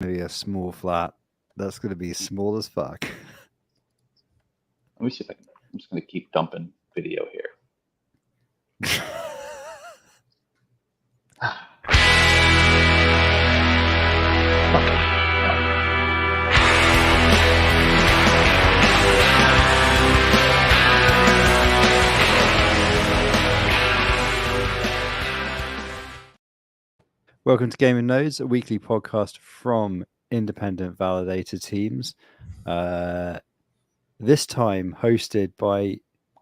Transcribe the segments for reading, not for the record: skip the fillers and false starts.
Maybe a small flat. That's going to be small as fuck. Let me see if I can. I'm just going to keep dumping video here. Welcome to Gaming Nodes, a weekly podcast from independent validator teams. This time hosted by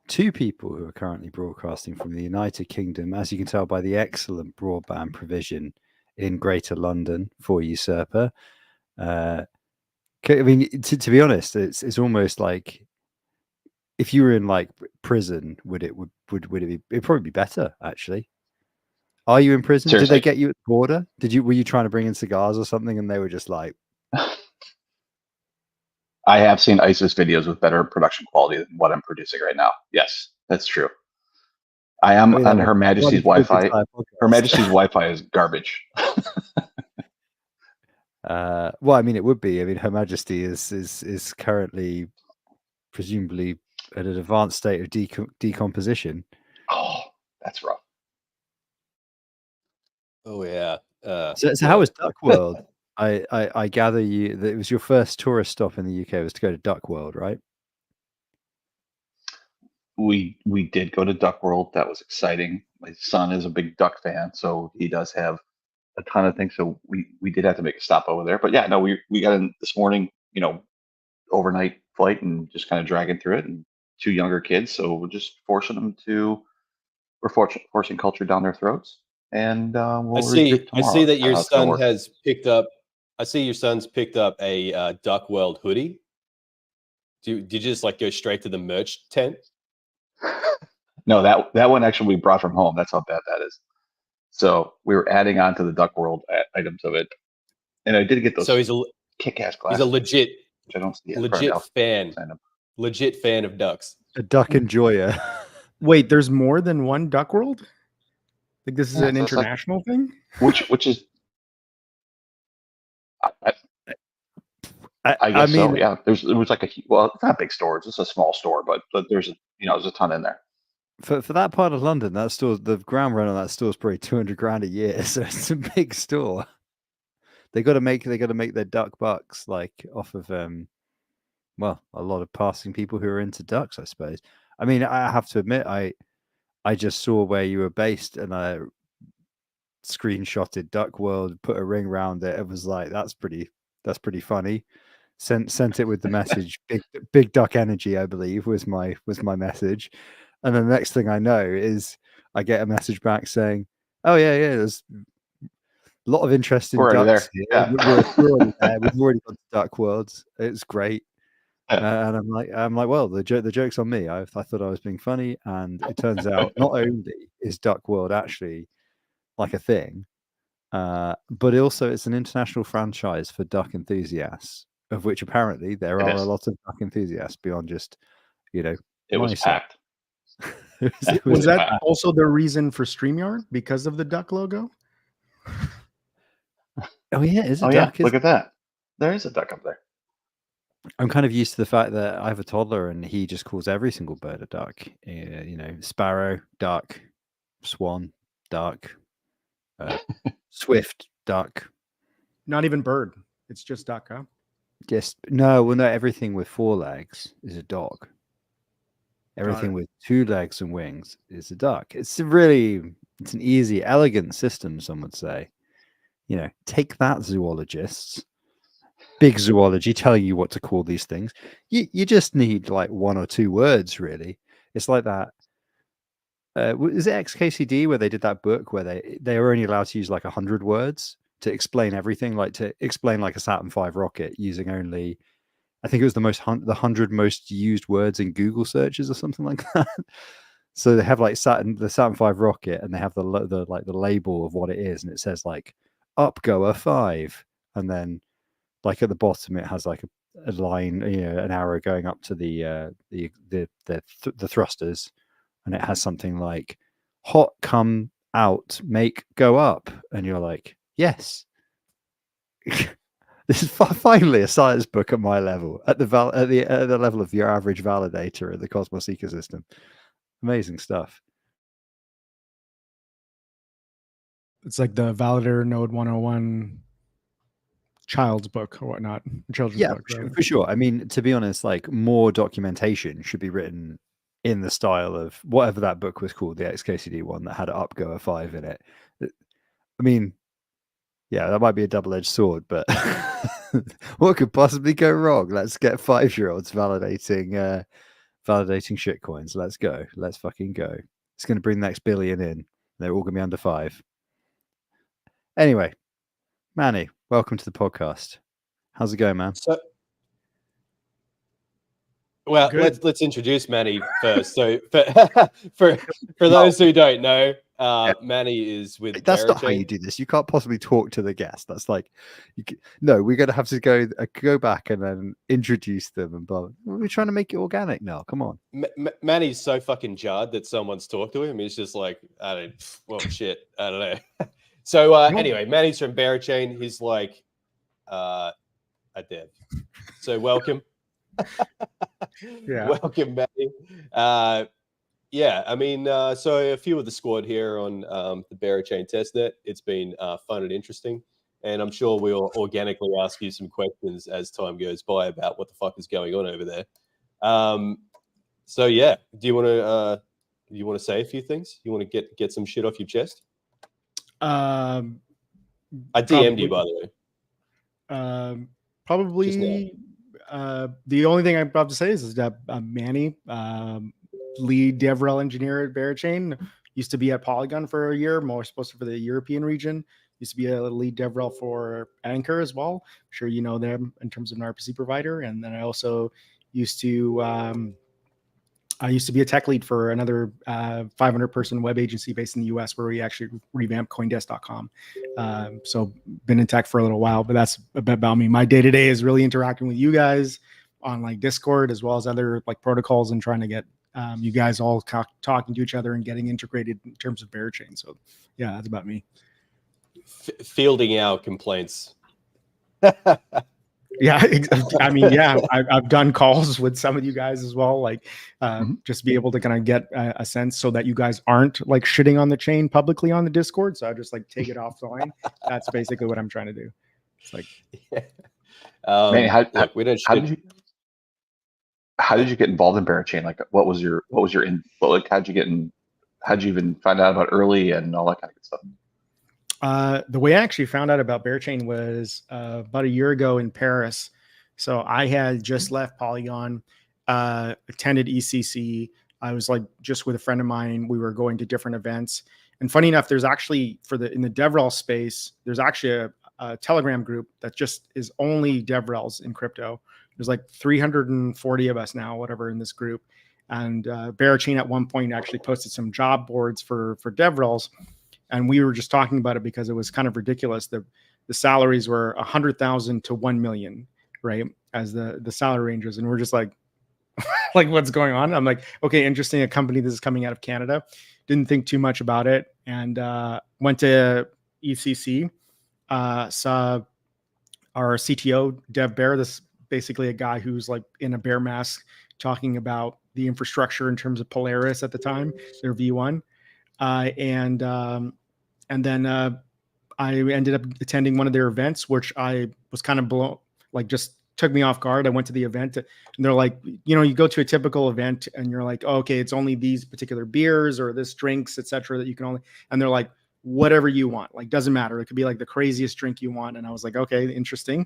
two people who are currently broadcasting from the United Kingdom, as you can tell by the excellent broadband provision in Greater London for Usurper. I mean, to be honest, it's almost like if you were in like prison, would it be? It'd probably be better actually. Are you in prison? Seriously? Did they get you at the border? Were you trying to bring in cigars or something, and they were just like? I have seen ISIS videos with better production quality than what I'm producing right now. Yes, that's true. I am on Her Majesty's Wi-Fi. Her Majesty's Wi-Fi is garbage. Well, I mean, it would be. I mean, Her Majesty is currently, presumably, at an advanced state of decomposition. Oh, that's rough. Oh yeah. So how was Duck World? I gather that it was your first tourist stop in the UK was to go to Duck World, right? We did go to Duck World. That was exciting. My son is a big duck fan, so he does have a ton of things. So we did have to make a stop over there. But yeah, no, we got in this morning, overnight flight and just kind of dragging through it. And two younger kids, so we're just forcing culture down their throats. And I see that your son has picked up. I see your son's picked up a Duck World hoodie. Did you just like go straight to the merch tent? No, that one actually we brought from home. That's how bad that is. So we were adding on to the Duck World items of it, and I did get those. So he's a kick-ass glasses. He's a legit, which I don't see legit fan of ducks. A duck enjoyer. Wait, there's more than one Duck World? Like this is an international thing? Which is I guess mean, so, yeah. It was like it's not a big store, it's just a small store, but there's a ton in there. For that part of London, that store, the ground rent on that store is probably $200,000 a year, so it's a big store. They got to make their duck bucks like off of a lot of passing people who are into ducks, I suppose. I mean, I have to admit, I just saw where you were based, and I screenshotted Duck World, put a ring around it. It was like that's pretty funny. Sent it with the message big duck energy, I believe was my message. And the next thing I know is I get a message back saying, oh yeah, there's a lot of interest in ducks here. Yeah. We're already there. We've already got Duck Worlds. It's great. And I'm like, well, the joke's on me. I thought I was being funny, and it turns out not only is Duck World actually like a thing, but also it's an international franchise for duck enthusiasts, of which apparently there are a lot of duck enthusiasts beyond just, it was packed. Was that also the reason for StreamYard because of the duck logo? Oh yeah, is it? Yeah, look at that. There is a duck up there. I'm kind of used to the fact that I have a toddler and he just calls every single bird a duck. Sparrow, duck, swan, duck, swift, duck. Not even bird. It's just duck, huh? No, everything with 4 legs is a dog. Everything with 2 legs and wings is a duck. It's an easy, elegant system, some would say. Take that, zoologists. Big zoology telling you what to call these things. You just need like 1 or 2 words, really. It's like that. Is it XKCD where they did that book where they were only allowed to use like 100 words to explain everything, like to explain like a Saturn V rocket using only, I think it was the 100 most used words in Google searches or something like that. So they have like the Saturn V rocket, and they have the label of what it is, and it says like Upgoer 5, and then like at the bottom it has like a line, an arrow going up to the thrusters, and it has something like hot come out, make go up, and you're like, yes. This is finally a science book at my level, at the level of your average validator in the Cosmos ecosystem. Amazing stuff. It's like the Validator Node 101 child's book or whatnot. Children's book. For sure. I mean, to be honest, like more documentation should be written in the style of whatever that book was called, the XKCD one that had an Upgoer 5 in it. I mean, yeah, that might be a double-edged sword, but what could possibly go wrong? Let's get 5-year-olds validating shitcoins. Let's go. Let's fucking go. It's going to bring the next billion in. They're all going to be under 5. Anyway, Manny, welcome to the podcast. How's it going, man? So, well, let's introduce Manny first. So, for those who don't know, Manny is with. That's not how you do this. You can't possibly talk to the guest. That's like, no, we're going to have to go back and then introduce them and blah. We're trying to make it organic now. Come on. Manny's so fucking jarred that someone's talked to him. He's just like, I don't know. So anyway, Manny's from Berachain. He's like a dev. So welcome. Yeah. Welcome, Manny. Yeah, I mean, so a few of the squad here on the Berachain testnet. It's been fun and interesting. And I'm sure we'll organically ask you some questions as time goes by about what the fuck is going on over there. So yeah, do you want to say a few things? You want to get some shit off your chest? I DM'd you, by the way. Probably the only thing I'm about to say is that Manny, lead DevRel engineer at Berachain, used to be at Polygon for a year, more supposed to for the European region. Used to be a lead DevRel for Anchor as well. I'm sure you know them in terms of an RPC provider. And then I also used to be a tech lead for another 500-person web agency based in the US where we actually revamped Coindesk.com. So been in tech for a little while, but that's a bit about me. My day-to-day is really interacting with you guys on like Discord as well as other like protocols and trying to get you guys all talking to each other and getting integrated in terms of Berachain. So yeah, that's about me. Fielding our complaints. Yeah, I mean, yeah, I've done calls with some of you guys as well, like just be able to kind of get a sense so that you guys aren't like shitting on the chain publicly on the Discord. So I just like take it offline. That's basically what I'm trying to do. It's like, Man, how did you get involved in Berachain? Like, how'd you even find out about early and all that kind of good stuff? The way I actually found out about Berachain was about a year ago in Paris. So I had just left Polygon, attended ECC. I was like just with a friend of mine. We were going to different events. And funny enough, there's actually in the DevRel space, there's actually a Telegram group that just is only DevRels in crypto. There's like 340 of us now, whatever, in this group. And Berachain at one point actually posted some job boards for DevRels. And we were just talking about it because it was kind of ridiculous. The salaries were 100,000 to 1 million, right? As the salary ranges. And we're just like, like, what's going on? I'm like, okay, interesting. A company that is coming out of Canada. Didn't think too much about it. And went to ECC, saw our CTO, Dev Bear. This basically a guy who's like in a bear mask talking about the infrastructure in terms of Polaris at the time, their V1. And then I ended up attending one of their events, which I was kind of blown, like just took me off guard. I went to the event and they're like, you go to a typical event and you're like, oh, okay, it's only these particular beers or this drinks, etc. that you can only, and they're like, whatever you want, like, doesn't matter. It could be like the craziest drink you want. And I was like, okay, interesting.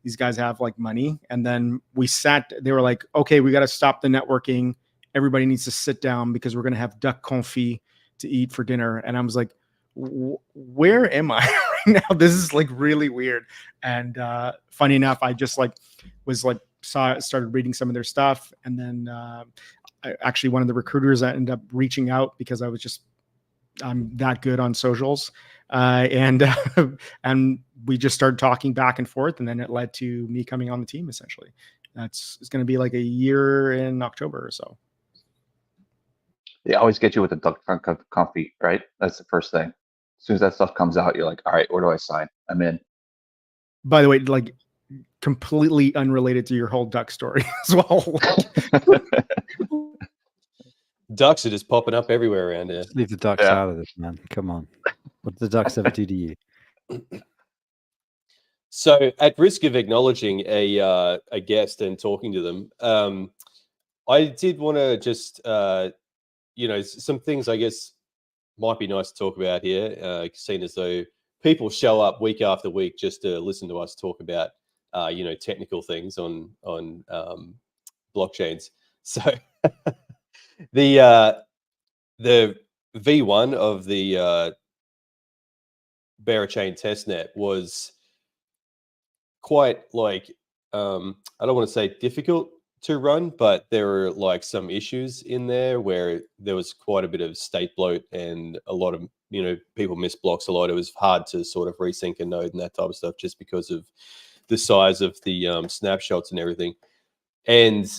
These guys have like money. And then they were like, okay, we got to stop the networking. Everybody needs to sit down because we're going to have duck confit to eat for dinner. And I was like, where am I right now? This is like really weird. And funny enough, I just like was like started reading some of their stuff. And then actually one of the recruiters, I ended up reaching out because I'm that good on socials. And we just started talking back and forth. And then it led to me coming on the team, essentially. It's going to be like a year in October or so. They always get you with the duck confit, right? That's the first thing. As soon as that stuff comes out, you're like, all right, where do I sign? I'm in. By the way, like completely unrelated to your whole duck story as well. Ducks are just popping up everywhere around here. Just leave the ducks Yeah. out of this, man. Come on. What did the ducks ever do to you? So, at risk of acknowledging a guest and talking to them, I did want to just, some things I guess might be nice to talk about here, seeing as though people show up week after week just to listen to us talk about, technical things on blockchains. So, the V1 of the Berachain testnet was quite like I don't want to say difficult to run, but there were like some issues in there where there was quite a bit of state bloat and a lot of people miss blocks a lot. It was hard to sort of resync a node and that type of stuff just because of the size of the snapshots and everything. And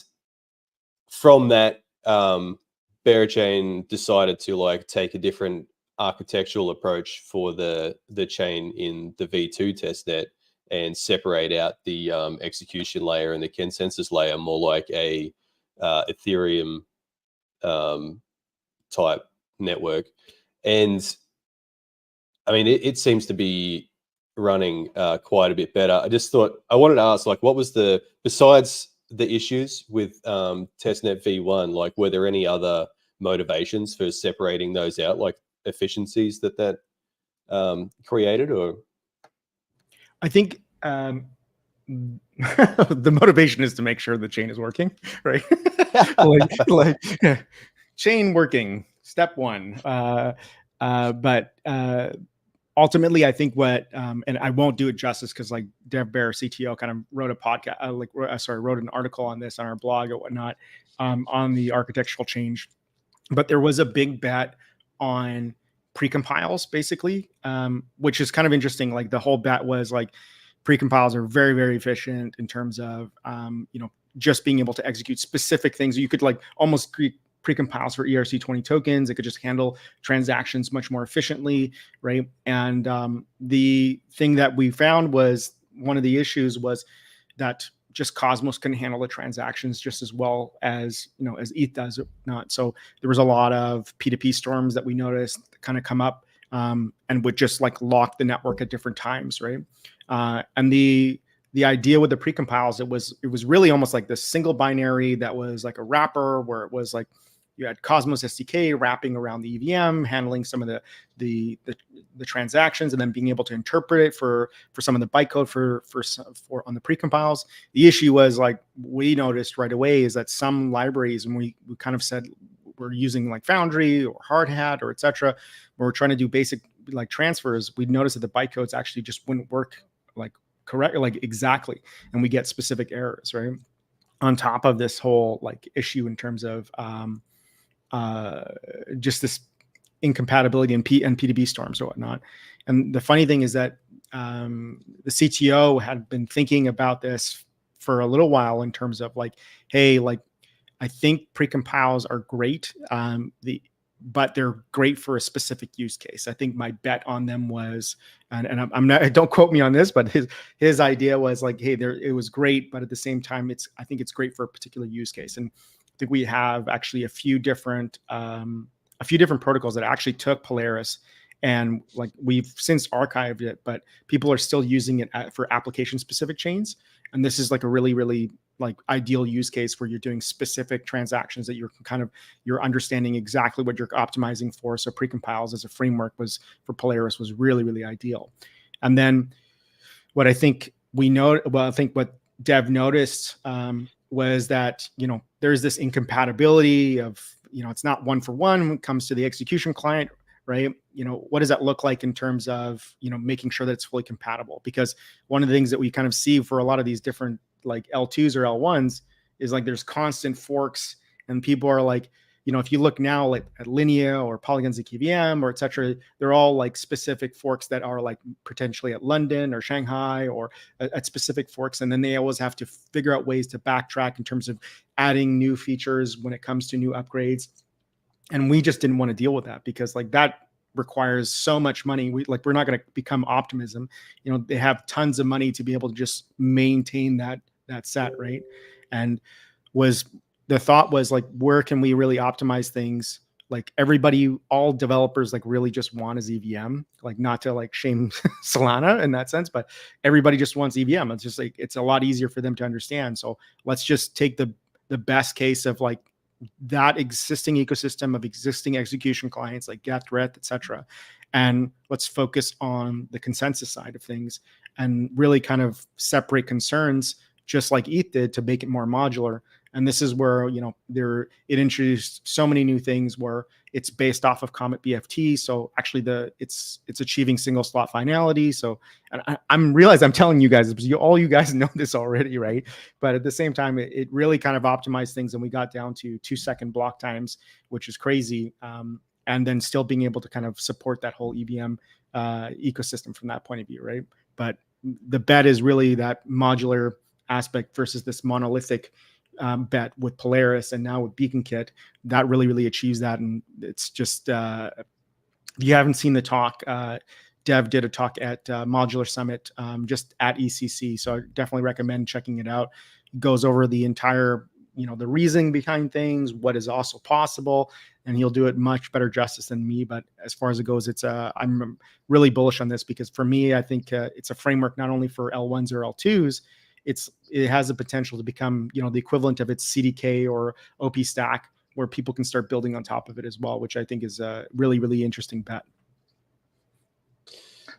from that, Berachain decided to like take a different architectural approach for the chain in the V2 testnet and separate out the execution layer and the consensus layer more like a Ethereum type network. And I mean, it seems to be running quite a bit better. I just thought I wanted to ask, like, what was besides the issues with testnet V1, like, were there any other motivations for separating those out, like efficiencies that created? Or I think the motivation is to make sure the chain is working, right? like chain working, step one. But ultimately, I think what, and I won't do it justice because like Dev Bear, CTO, kind of wrote a podcast, wrote an article on this on our blog or whatnot, on the architectural change. But there was a big bet on precompiles, basically, which is kind of interesting. Like the whole bet was like precompiles are very, very efficient in terms of, just being able to execute specific things. You could like almost create precompiles for ERC20 tokens. It could just handle transactions much more efficiently, right? And the thing that we found was one of the issues was that just Cosmos couldn't handle the transactions just as well as as ETH does or not. So there was a lot of P2P storms that we noticed kind of come up and would just like lock the network at different times, right? And the idea with the precompiles, it was really almost like this single binary that was like a wrapper where it was like you had Cosmos SDK wrapping around the EVM, handling some of the transactions, and then being able to interpret it for some of the bytecode for on the precompiles. The issue was like we noticed right away is that some libraries, and we kind of said we're using like Foundry or Hardhat or etc. Where we're trying to do basic like transfers, we noticed that the bytecodes actually just wouldn't work like correct, like exactly, and we get specific errors, right? On top of this whole like issue in terms of just this incompatibility and P2P storms or whatnot. And the funny thing is that the CTO had been thinking about this for a little while in terms of like, hey, like I think precompiles are great, but they're great for a specific use case. I think my bet on them was, and I'm not, don't quote me on this, but his idea was like, hey, it was great, but at the same time, I think it's great for a particular use case. And I think we have actually a few different protocols that actually took Polaris, and like we've since archived it, but people are still using it for application specific chains. And this is like a really, really like ideal use case where you're doing specific transactions that you're understanding exactly what you're optimizing for. So precompiles as a framework for Polaris was really, really ideal. And then what I think what Dev noticed was that, there's this incompatibility of, it's not one for one when it comes to the execution client, right? What does that look like in terms of, making sure that it's fully compatible? Because one of the things that we kind of see for a lot of these different like L2s or L1s is like there's constant forks, and people are like, if you look now like at Linea or Polygon ZKVM or et cetera, they're all like specific forks that are like potentially at London or Shanghai or at specific forks. And then they always have to figure out ways to backtrack in terms of adding new features when it comes to new upgrades. And we just didn't want to deal with that because like that requires so much money. We're not going to become Optimism. They have tons of money to be able to just maintain that set, right? And the thought was like, where can we really optimize things? Like everybody, all developers like really just want is EVM, like not to like shame Solana in that sense, but everybody just wants EVM. It's just like, it's a lot easier for them to understand. So let's just take the best case of like that existing ecosystem of existing execution clients like Geth, Reth, etc. And let's focus on the consensus side of things and really kind of separate concerns just like ETH did to make it more modular. And this is where, it introduced so many new things where it's based off of Comet BFT. So actually it's achieving single slot finality. So, and I'm telling you guys, because all you guys know this already, right? But at the same time, it really kind of optimized things, and we got down to 2-second block times, which is crazy. And then still being able to kind of support that whole EVM ecosystem from that point of view, right? But the bet is really that modular aspect versus this monolithic bet with Polaris and now with BeaconKit that really achieves that. And it's just, if you haven't seen the talk, Dev did a talk at Modular Summit just at ECC. So I definitely recommend checking it out. It goes over the entire, the reasoning behind things, what is also possible, and he'll do it much better justice than me. But as far as it goes, I'm really bullish on this because for me, I think it's a framework not only for L1s or L2s, it has the potential to become, the equivalent of its CDK or OP stack, where people can start building on top of it as well, which I think is a really interesting bet.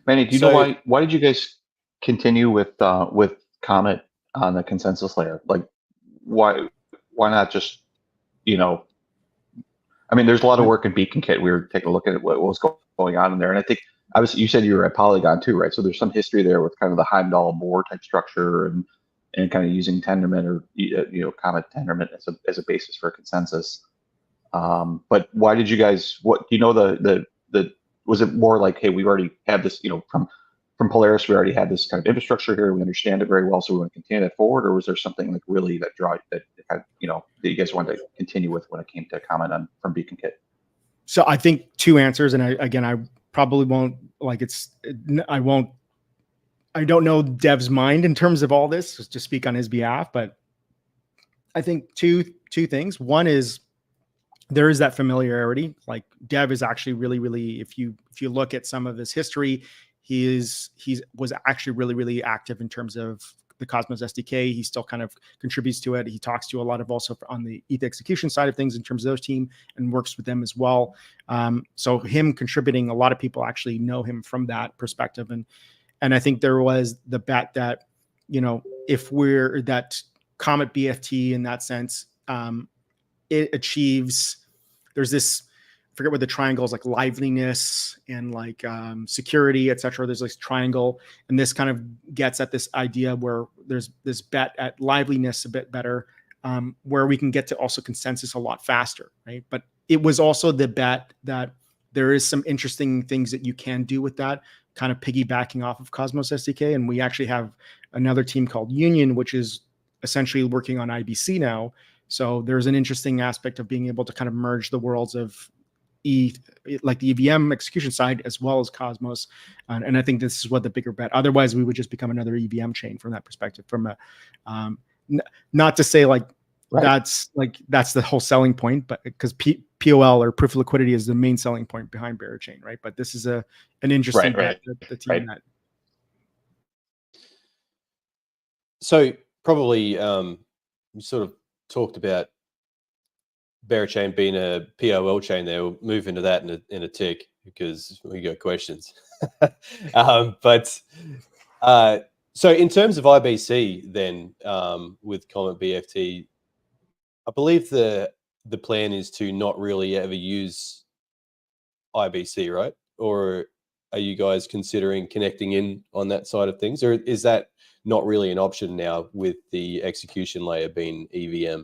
Manny, do you know why did you guys continue with Comet on the consensus layer? Like, why not just, I mean, there's a lot of work in BeaconKit. We were taking a look at what was going on in there, and I think you said you were at Polygon too, right? So there's some history there with kind of the Heimdall-Moore type structure and kind of using Tendermint or Comet Tendermint as a basis for a consensus. But why did you guys? What do you know? The was it more like, hey, we already had this, from Polaris, we already had this kind of infrastructure here. We understand it very well, so we want to continue that forward. Or was there something like really that that you guys wanted to continue with when it came to Comet from BeaconKit? So I think two answers, and I probably won't I don't know Dev's mind in terms of all this, just to speak on his behalf, but I think two things. One is there is that familiarity. Like Dev is actually really, if you look at some of his history, he was actually really active in terms of the Cosmos SDK. He still kind of contributes to it. He talks to a lot of also on the ETH execution side of things in terms of those team and works with them as well. So him contributing, a lot of people actually know him from that perspective. And I think there was the bet that, if we're that Comet BFT in that sense, it achieves, there's this, I forget what the triangle is, like liveliness and like security, etc. There's this triangle, and this kind of gets at this idea where there's this bet at liveliness a bit better, where we can get to also consensus a lot faster, right? But it was also the bet that there is some interesting things that you can do with that, kind of piggybacking off of Cosmos SDK. And we actually have another team called Union, which is essentially working on IBC now. So there's an interesting aspect of being able to kind of merge the worlds of ETH, like the EVM execution side, as well as Cosmos. And I think this is what the bigger bet. Otherwise, we would just become another EVM chain from that perspective. From a, not to say like, right, that's the whole selling point, but because POL or proof of liquidity is the main selling point behind Berachain, right? But this is an interesting bet that the team had. So probably you sort of talked about Berachain being a POL chain there. We'll move into that in a tick because we got questions. So in terms of IBC then, with Comet BFT, I believe the plan is to not really ever use IBC, right? Or are you guys considering connecting in on that side of things? Or is that not really an option now with the execution layer being EVM?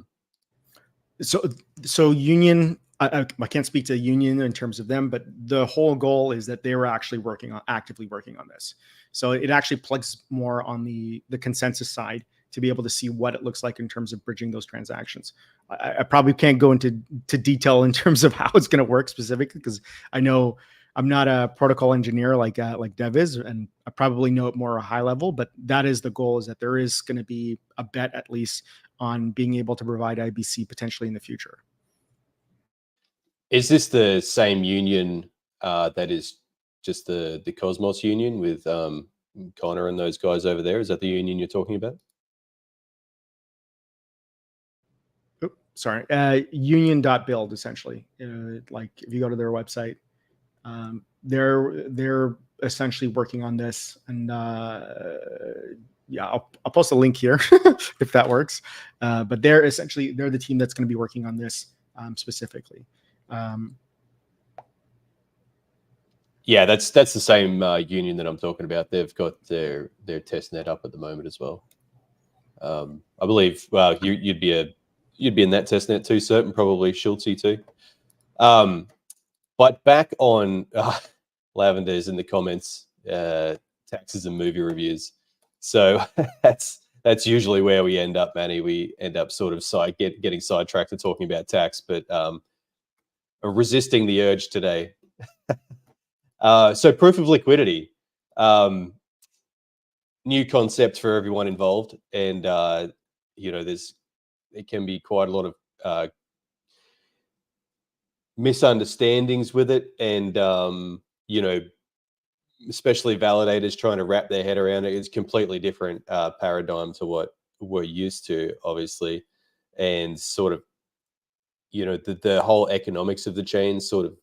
So Union, I can't speak to Union in terms of them, but the whole goal is that they were actually actively working on this. So it actually plugs more on the consensus side to be able to see what it looks like in terms of bridging those transactions. I probably can't go into detail in terms of how it's going to work specifically, because I know I'm not a protocol engineer like Dev is, and I probably know it more at a high level. But that is the goal: is that there is going to be a bet, at least, on being able to provide IBC potentially in the future. Is this the same union that is just the Cosmos union with Connor and those guys over there? Is that the union you're talking about? Sorry, union.build, essentially. Like if you go to their website, they're essentially working on this, and yeah, I'll post a link here if that works. But they're the team that's going to be working on this specifically. Yeah, that's the same union that I'm talking about. They've got their testnet up at the moment as well. I believe. Well, you'd be in that testnet too, certain probably Schultzy too. But back on Lavender's in the comments, taxes and movie reviews. So that's usually where we end up, Manny. We end up sort of getting sidetracked to talking about tax, but resisting the urge today. So proof of liquidity, new concept for everyone involved, and it can be quite a lot of misunderstandings with it, and especially validators trying to wrap their head around it. It's a completely different paradigm to what we're used to, obviously, and sort of the whole economics of the chain sort of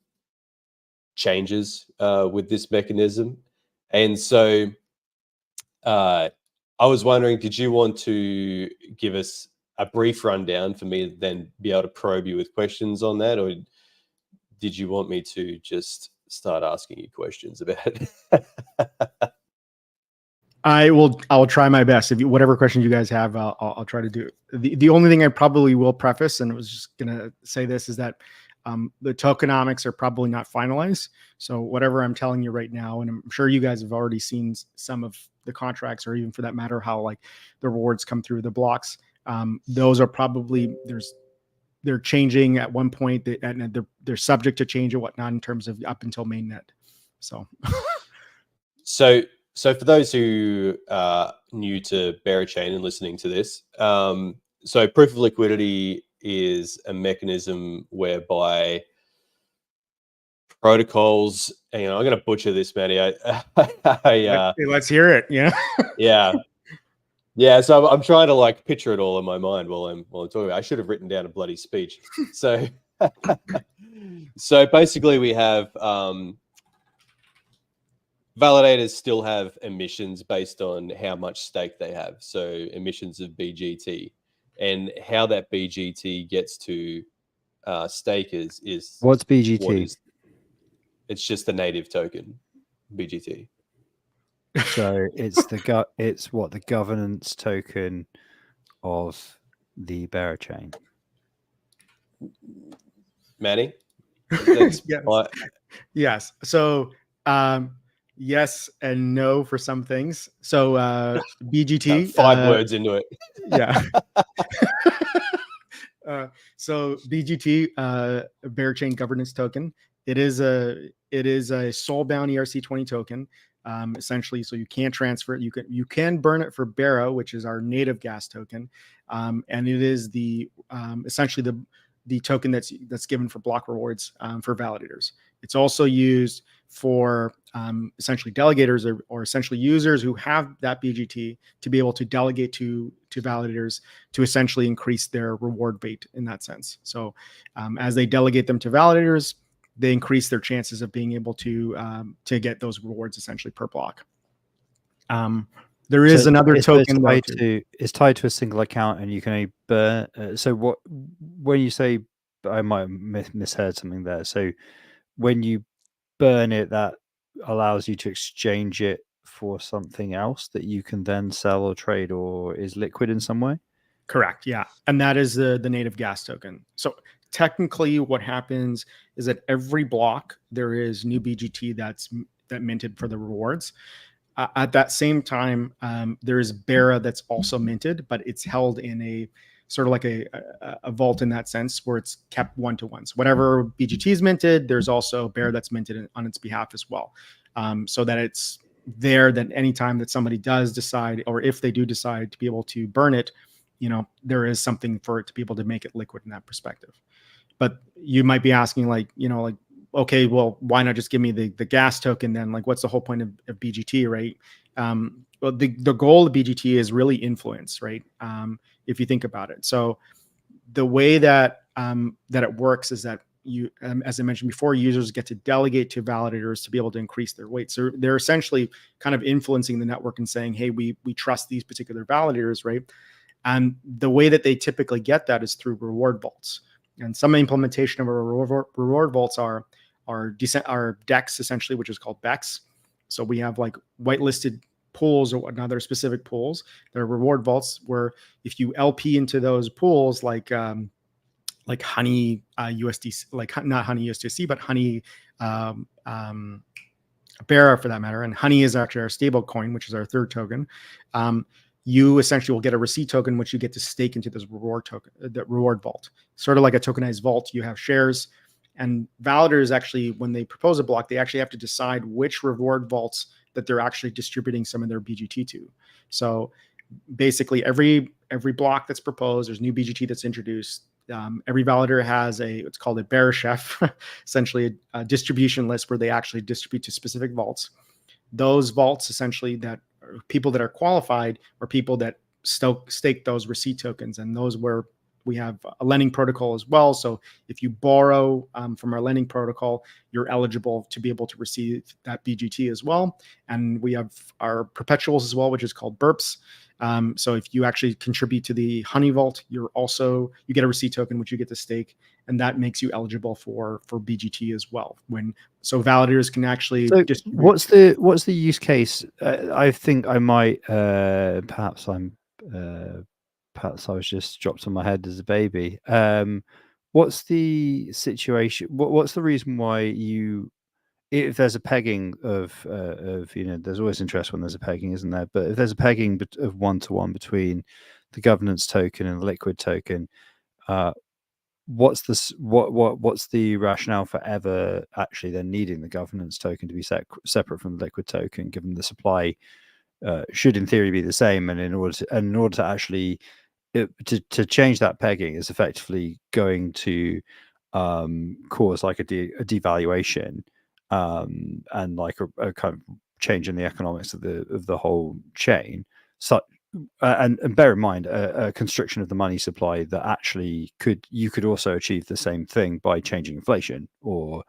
changes with this mechanism. And so I was wondering, did you want to give us a brief rundown for me to then be able to probe you with questions on that, or did you want me to just start asking you questions about it? I'll try my best. Whatever questions you guys have, I'll try to do. The only thing I probably will preface, and I was just gonna say this, is that the tokenomics are probably not finalized. So whatever I'm telling you right now, and I'm sure you guys have already seen some of the contracts, or even for that matter, how like the rewards come through the blocks. Those are probably they're changing at one point, and they're subject to change and whatnot in terms of up until mainnet. So, so for those who are new to Berachain and listening to this, so proof of liquidity is a mechanism whereby protocols, I'm going to butcher this, Manny. Let's hear it. Yeah. Yeah. So I'm trying to like picture it all in my mind while I'm talking about it. I should have written down a bloody speech. So, so basically we have validators still have emissions based on how much stake they have. So emissions of BGT, and how that BGT gets to stakers is what's BGT? It's just the native token, BGT. So it's it's what the governance token of the Berachain. Manny? Yes. Yes. So yes and no for some things. So BGT, 5 words into it. Yeah. So BGT, Berachain governance token. It is a soul-bound ERC20 token, essentially. So you can't transfer it. You can burn it for Bera, which is our native gas token, and it is essentially the token that's given for block rewards for validators. It's also used for essentially delegators or essentially users who have that BGT to be able to delegate to validators to essentially increase their reward weight in that sense. So as they delegate them to validators, they increase their chances of being able to get those rewards essentially per block. There is another token it's tied to a single account, and you can only burn. So what when you say, I might have misheard something there. So when you burn it, that allows you to exchange it for something else that you can then sell or trade, or is liquid in some way. Correct. Yeah, and that is the native gas token. So technically, what happens is that every block there is new BGT that minted for the rewards. At that same time, there is Bera that's also minted, but it's held in sort of like a vault in that sense, where it's kept one-to-one. So whatever BGT is minted, there's also Bear that's minted on its behalf as well, so that it's there that anytime that somebody does decide, or if they do decide to be able to burn it, there is something for it to be able to make it liquid in that perspective. But you might be asking, like, okay, well, why not just give me the gas token then? Like, what's the whole point of BGT, right? Well, the goal of BGT is really influence, right? If you think about it. So the way that it works is that you, as I mentioned before, users get to delegate to validators to be able to increase their weight. So they're essentially kind of influencing the network and saying, hey, we trust these particular validators, right? And the way that they typically get that is through reward vaults. And some implementation of a reward vaults are DEX, essentially, which is called BEX. So we have like whitelisted pools or whatnot. There are specific pools. There are reward vaults where if you LP into those pools, like Honey USDC, like not Honey USDC, but Honey Bear for that matter. And Honey is actually our stable coin, which is our third token. You essentially will get a receipt token, which you get to stake into this reward token, the reward vault. Sort of like a tokenized vault. You have shares, and validators actually, when they propose a block, they actually have to decide which reward vaults that they're actually distributing some of their BGT to. So basically, every block that's proposed, there's new BGT that's introduced. Every validator has it's called a bearer chef, essentially a distribution list where they actually distribute to specific vaults. Those vaults, essentially, that are people that are qualified or people that stake those receipt tokens, and those where we have a lending protocol as well. So if you borrow from our lending protocol, you're eligible to be able to receive that BGT as well. And we have our perpetuals as well, which is called burps. So if you actually contribute to the Honey Vault, you get a receipt token, which you get to stake, and that makes you eligible for BGT as well. So validators can actually distribute. What's the use case? I think I might perhaps I was just dropped on my head as a baby. What's the situation? What's the reason why if there's a pegging of there's always interest when there's a pegging, isn't there? But if there's a pegging of 1-to-1 between the governance token and the liquid token, what's the rationale for ever actually then needing the governance token to be separate from the liquid token, given the supply should in theory be the same, and in order to actually to change that pegging is effectively going to cause like a devaluation and like a kind of change in the economics of the whole chain. So and bear in mind a constriction of the money supply that actually you could also achieve the same thing by changing inflation or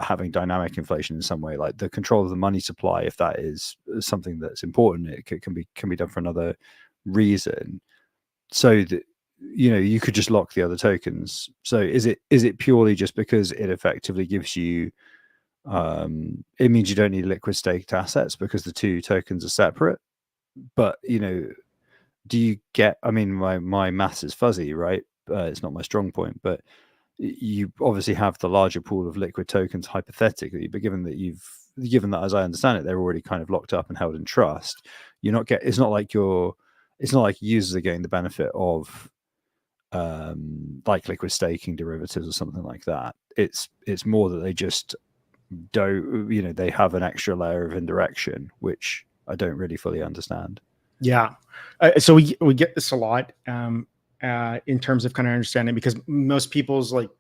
having dynamic inflation in some way, like the control of the money supply. If that is something that's important, it can be done for another reason. So that you could just lock the other tokens. So is it purely just because it effectively gives you it means you don't need liquid staked assets because the two tokens are separate? But do you get, I mean, my maths is fuzzy, right? It's not my strong point, but you obviously have the larger pool of liquid tokens hypothetically, but given that as I understand it, they're already kind of locked up and held in trust, it's not like users are getting the benefit of like liquid staking derivatives or something like that. It's more that they just don't, they have an extra layer of indirection, which I don't really fully understand. Yeah. So we get this a lot in terms of kind of understanding, because most people's like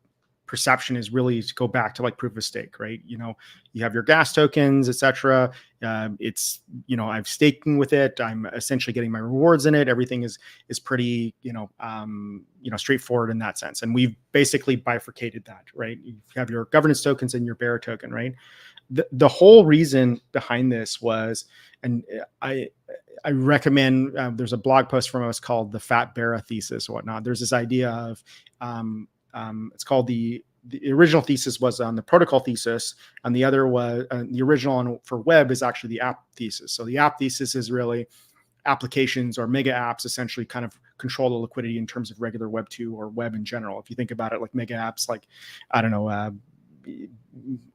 perception is really to go back to like proof of stake, right? You have your gas tokens, etc. It's, I'm staking with it. I'm essentially getting my rewards in it. Everything is pretty, straightforward in that sense. And we've basically bifurcated that, right? You have your governance tokens and your bearer token, right? The whole reason behind this was, and I recommend, there's a blog post from us called the Fat Bearer Thesis or whatnot. There's this idea of, it's called the original thesis was on the protocol thesis, and the other was the original one for web is actually the app thesis. So the app thesis is really applications or mega apps essentially kind of control the liquidity in terms of regular Web 2 or web in general. If you think about it, like mega apps, like, I don't know,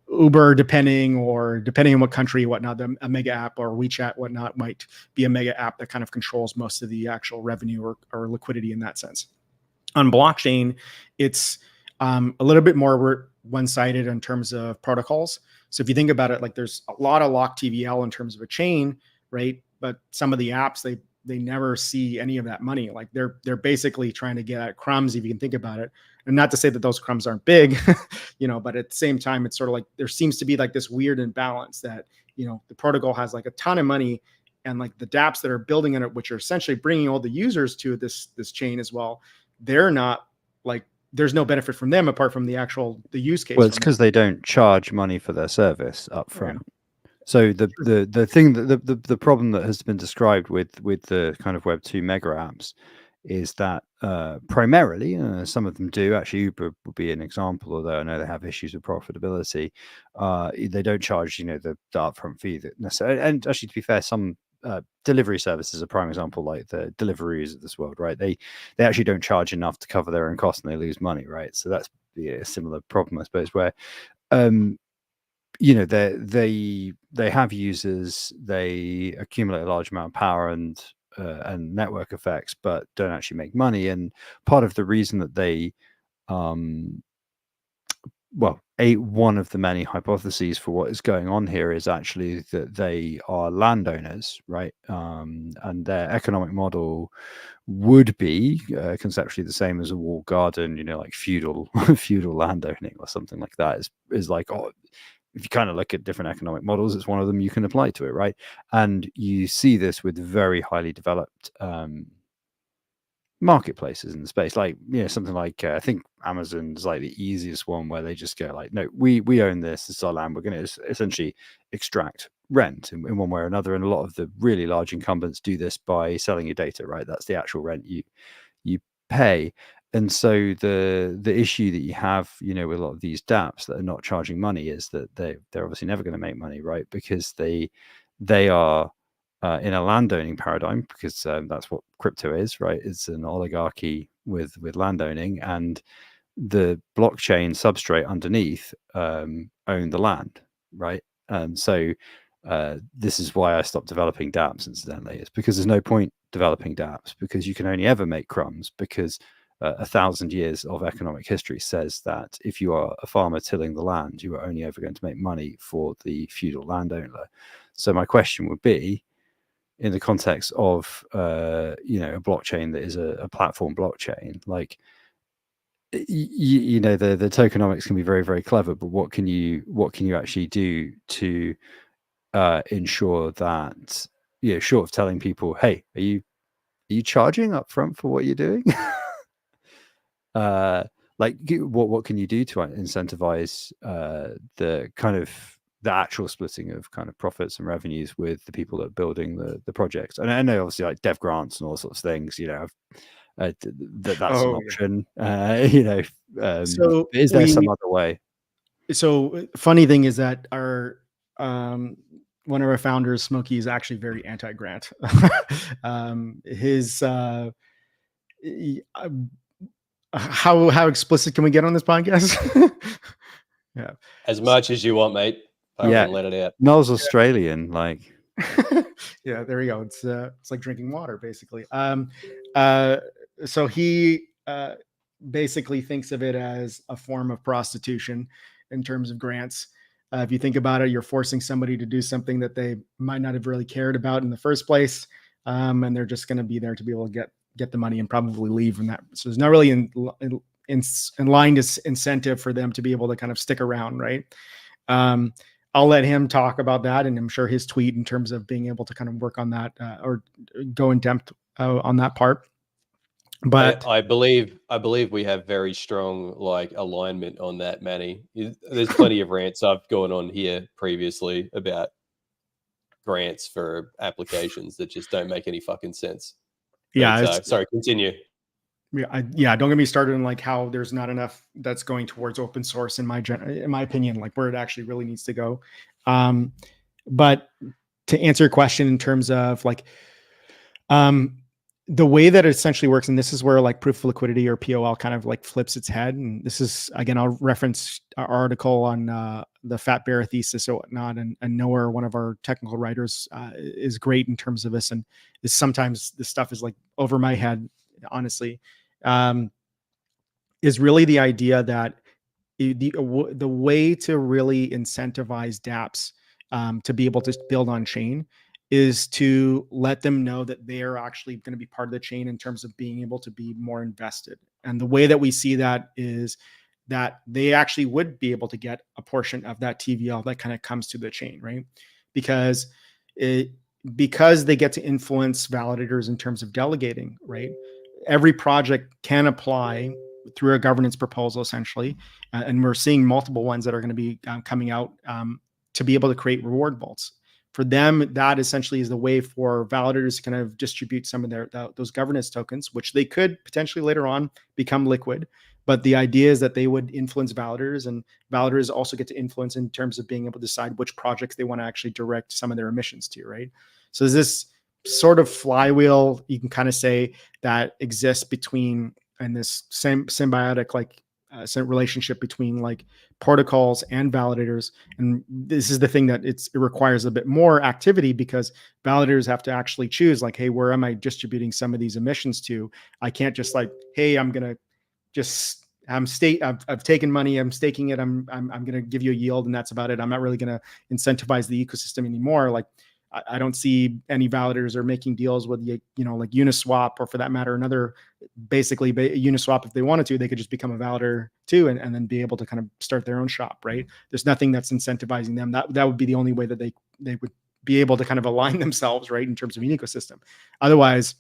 Uber, depending on what country, whatnot, a mega app, or WeChat, whatnot, might be a mega app that kind of controls most of the actual revenue or liquidity in that sense. On blockchain, it's a little bit more one-sided in terms of protocols. So if you think about it, like there's a lot of locked TVL in terms of a chain, right? But some of the apps, they never see any of that money. Like they're basically trying to get at crumbs, if you can think about it. And not to say that those crumbs aren't big, but at the same time, it's sort of like there seems to be like this weird imbalance that, the protocol has like a ton of money, and like the dApps that are building in it, which are essentially bringing all the users to this chain as well, they're not like, there's no benefit from them apart from the use case. Well, it's because they don't charge money for their service up front. Yeah. So the thing that the problem that has been described with the kind of Web2 mega apps is that primarily, some of them do, actually Uber would be an example, although I know they have issues with profitability. They don't charge the upfront fee that necessarily, and actually to be fair, some delivery services, a prime example, like the Deliveroos of this world, right? They actually don't charge enough to cover their own costs, and they lose money, right? So that's a similar problem, I suppose, where they have users, they accumulate a large amount of power and network effects, but don't actually make money. And part of the reason that they one of the many hypotheses for what is going on here is actually that they are landowners, right? And their economic model would be conceptually the same as a walled garden, like feudal landowning or something like that. Is like, if you kind of look at different economic models, it's one of them you can apply to it, right? And you see this with very highly developed marketplaces in the space, like something like I think Amazon's like the easiest one, where they just go like, no, we own this, it's our land, we're going to essentially extract rent in one way or another. And a lot of the really large incumbents do this by selling you data, right? That's the actual rent you pay. And so the issue that you have with a lot of these dApps that are not charging money is that they're obviously never going to make money, right? Because they are in a landowning paradigm, because that's what crypto is, right? It's an oligarchy with landowning, and the blockchain substrate underneath own the land, right? And so this is why I stopped developing dApps, incidentally. It's because there's no point developing dApps, because you can only ever make crumbs, because 1,000 years of economic history says that if you are a farmer tilling the land, you are only ever going to make money for the feudal landowner. So my question would be, in the context of a blockchain that is a platform blockchain, like the tokenomics can be very, very clever, but what can you actually do to ensure that, short of telling people, hey, are you charging up front for what you're doing? Like what can you do to incentivize the actual splitting of kind of profits and revenues with the people that are building the projects? And I know obviously like dev grants and all sorts of things, that's an option. So is there some other way? So funny thing is that our one of our founders, Smokey, is actually very anti-grant. How explicit can we get on this podcast? Yeah, as much as you want, mate. Let it out. Noel's Australian, like. Yeah, there we go. It's like drinking water, basically. So he basically thinks of it as a form of prostitution in terms of grants. If you think about it, you're forcing somebody to do something that they might not have really cared about in the first place, and they're just going to be there to be able to get the money and probably leave from that. So there's not really in line incentive for them to be able to kind of stick around, right? I'll let him talk about that, and I'm sure his tweet in terms of being able to kind of work on that or go in depth on that part. But I believe we have very strong alignment on that, Manny. There's plenty of rants I've gone on here previously about grants for applications that just don't make any fucking sense. Yeah. Sorry, continue. Yeah, don't get me started on how there's not enough that's going towards open source in my opinion, where it actually really needs to go. But to answer your question in terms of the way that it essentially works, and this is where proof of liquidity or POL kind of flips its head. And this is, again, I'll reference our article on the Fat Bear thesis or whatnot. And Noah, one of our technical writers, is great in terms of this. And sometimes this stuff is over my head, honestly. is really the idea that the way to really incentivize dApps to be able to build on chain is to let them know that they are actually going to be part of the chain in terms of being able to be more invested. And the way that we see that is that they actually would be able to get a portion of that TVL that kind of comes to the chain, right? Because because they get to influence validators in terms of delegating, right? Every project can apply through a governance proposal, essentially, and we're seeing multiple ones that are going to be coming out to be able to create reward vaults. For them, that essentially is the way for validators to kind of distribute some of those governance tokens, which they could potentially later on become liquid. But the idea is that they would influence validators, and validators also get to influence in terms of being able to decide which projects they want to actually direct some of their emissions to, right? So there's this sort of flywheel, you can kind of say, that exists between, and this same symbiotic relationship between like protocols and validators. And this is the thing that it requires a bit more activity, because validators have to actually choose, like, hey, where am I distributing some of these emissions to? I can't just like, hey, I've taken money, I'm staking it, I'm going to give you a yield, and that's about it. I'm not really going to incentivize the ecosystem anymore. Like, I don't see any validators are making deals with, like Uniswap, or for that matter, another, basically Uniswap. If they wanted to, they could just become a validator too, and then be able to kind of start their own shop, right? There's nothing that's incentivizing them. That would be the only way that they would be able to kind of align themselves, right, in terms of an ecosystem. Otherwise,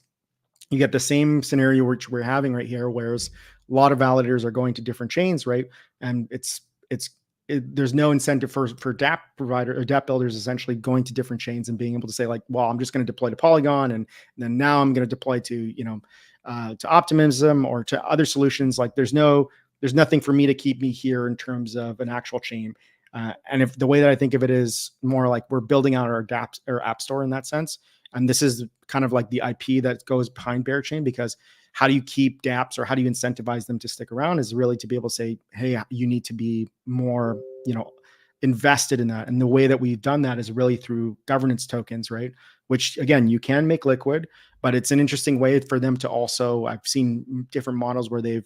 you get the same scenario which we're having right here, whereas a lot of validators are going to different chains, right? And there's no incentive for dApp provider or dApp builders essentially going to different chains and being able to say, like, well, I'm just going to deploy to Polygon, and then now I'm going to deploy to to Optimism or to other solutions. Like, there's nothing for me to keep me here in terms of an actual chain. And if the way that I think of it is more like we're building out our dApp or app store in that sense, and this is kind of like the IP that goes behind Berachain, because how do you keep dApps, or how do you incentivize them to stick around, is really to be able to say, hey, you need to be more, invested in that. And the way that we've done that is really through governance tokens, right? Which, again, you can make liquid, but it's an interesting way for them to also, I've seen different models where they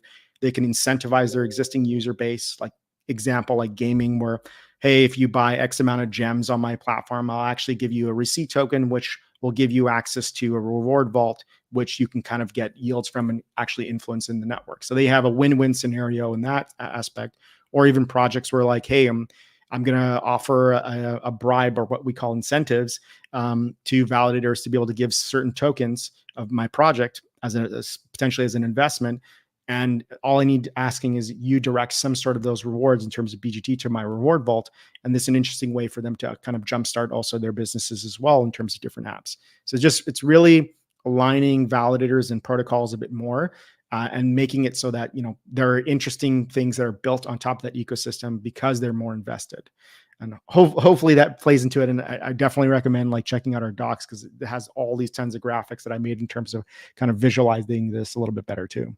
can incentivize their existing user base, like example, like gaming, where, hey, if you buy X amount of gems on my platform, I'll actually give you a receipt token, which will give you access to a reward vault, which you can kind of get yields from and actually influence in the network. So they have a win-win scenario in that aspect. Or even projects where, like, hey, I'm going to offer a bribe, or what we call incentives, to validators to be able to give certain tokens of my project as potentially as an investment. And all I need asking is you direct some sort of those rewards in terms of BGT to my reward vault. And this is an interesting way for them to kind of jumpstart also their businesses as well in terms of different apps. So it's really aligning validators and protocols a bit more, and making it so that, there are interesting things that are built on top of that ecosystem because they're more invested. And hopefully that plays into it. And I definitely recommend like checking out our docs, because it has all these tons of graphics that I made in terms of kind of visualizing this a little bit better too.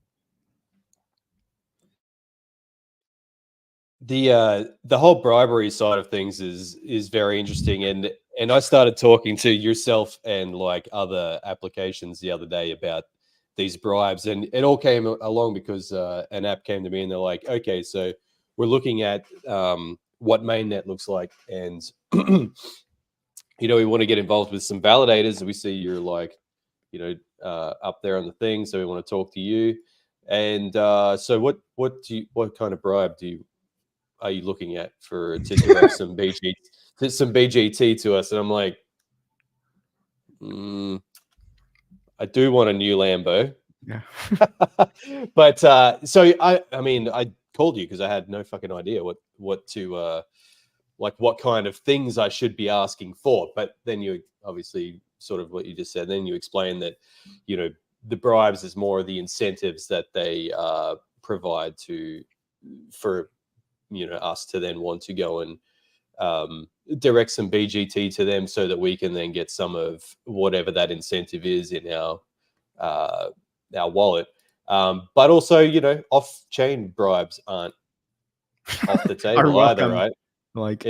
The whole bribery side of things is very interesting, and I started talking to yourself and like other applications the other day about these bribes, and it all came along because an app came to me and they're like, okay, so we're looking at what mainnet looks like, and we want to get involved with some validators. We see you're like up there on the thing, so we want to talk to you. And so what kind of bribe are you looking at to direct some BGT to us? And I'm like, I do want a new Lambo. Yeah. But so I mean, I called you because I had no fucking idea what kind of things I should be asking for. But then you obviously sort of what you just said, then you explained that, the bribes is more of the incentives that they provide for us to then want to go and direct some BGT to them, so that we can then get some of whatever that incentive is in our wallet. But also, off-chain bribes aren't off the table either, right? Like,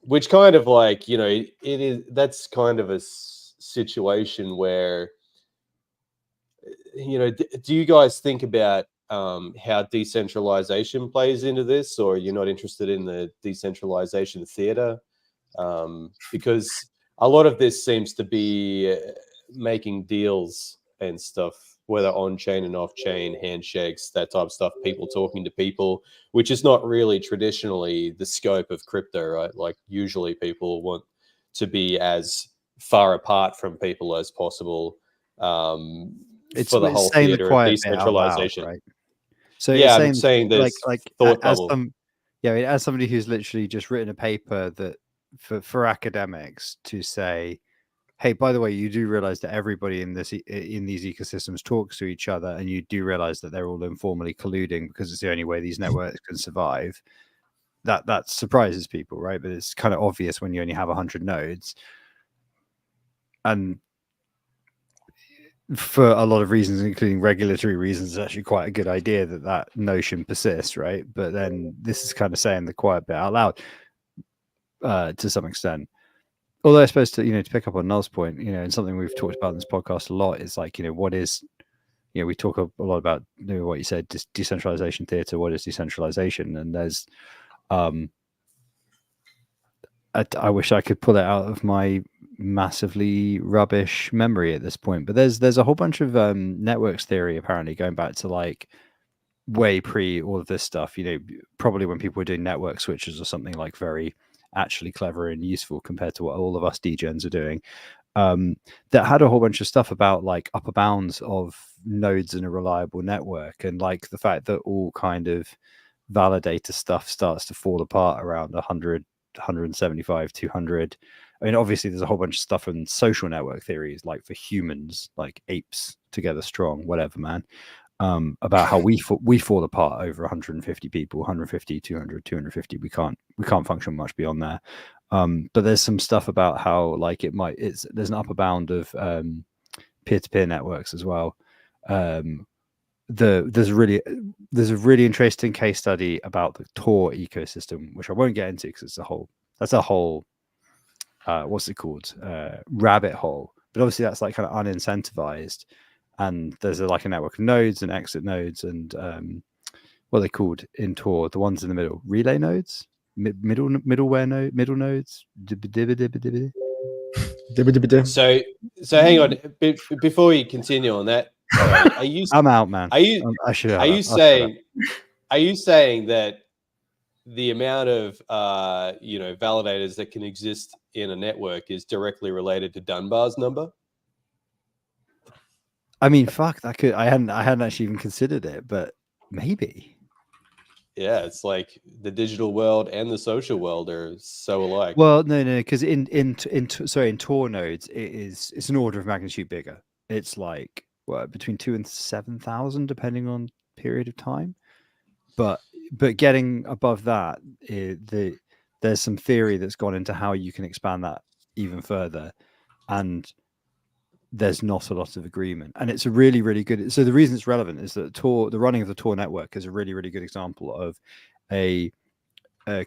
which kind of like, that's kind of a situation where, do you guys think about how decentralization plays into this, or you're not interested in the decentralization theater? Because a lot of this seems to be making deals and stuff, whether on chain and off chain, handshakes, that type of stuff, people talking to people, which is not really traditionally the scope of crypto, right? Like usually people want to be as far apart from people as possible. It's For the whole saying the theater of quiet bit out loud, decentralization. right? So Yeah, it's I'm saying saying there's thought as bubble. I mean, as somebody who's literally just written a paper that for academics to say, hey, by the way, you do realize that everybody in these ecosystems talks to each other, and you do realize that they're all informally colluding because it's the only way these networks can survive. That surprises people, right? But it's kind of obvious when you only have 100 nodes, and for a lot of reasons, including regulatory reasons, it's actually quite a good idea that notion persists, right? But then this is kind of saying the quiet bit out loud to some extent. Although I suppose to pick up on Null's point, and something we've talked about in this podcast a lot is like, what is, we talk a lot about what you said, decentralization theater. What is decentralization? And there's, I wish I could pull it out of my massively rubbish memory at this point, but there's a whole bunch of networks theory apparently going back to like way pre all of this stuff. Probably when people were doing network switches or something like very actually clever and useful compared to what all of us degens are doing. That had a whole bunch of stuff about like upper bounds of nodes in a reliable network, and like the fact that all kind of validator stuff starts to fall apart around 100, 175, 200. I mean, obviously there's a whole bunch of stuff in social network theories, like for humans, like apes together strong, whatever, man, about how we fall apart over 150 people, 150, 200, 250. We can't function much beyond there. But there's some stuff about how like there's an upper bound of peer-to-peer networks as well. There's a really interesting case study about the Tor ecosystem, which I won't get into because that's a whole what's it called, rabbit hole. But obviously that's like kind of unincentivized, and there's like a network of nodes and exit nodes, and what are they called in Tor? The ones in the middle, relay nodes, middleware nodes. So hang on, before you continue on that, are you? I'm out, man. Are you? Are you saying that the amount of validators that can exist in a network is directly related to Dunbar's number? I mean, fuck, that could. I hadn't actually even considered it, but maybe. Yeah, it's like the digital world and the social world are so alike. Well, no, because in Tor nodes, it's an order of magnitude bigger. It's like between 2,000 and 7,000, depending on period of time. But getting above that, there's some theory that's gone into how you can expand that even further, and there's not a lot of agreement. And it's a really, really good. So the reason it's relevant is that the running of the Tor network is a really, really good example of a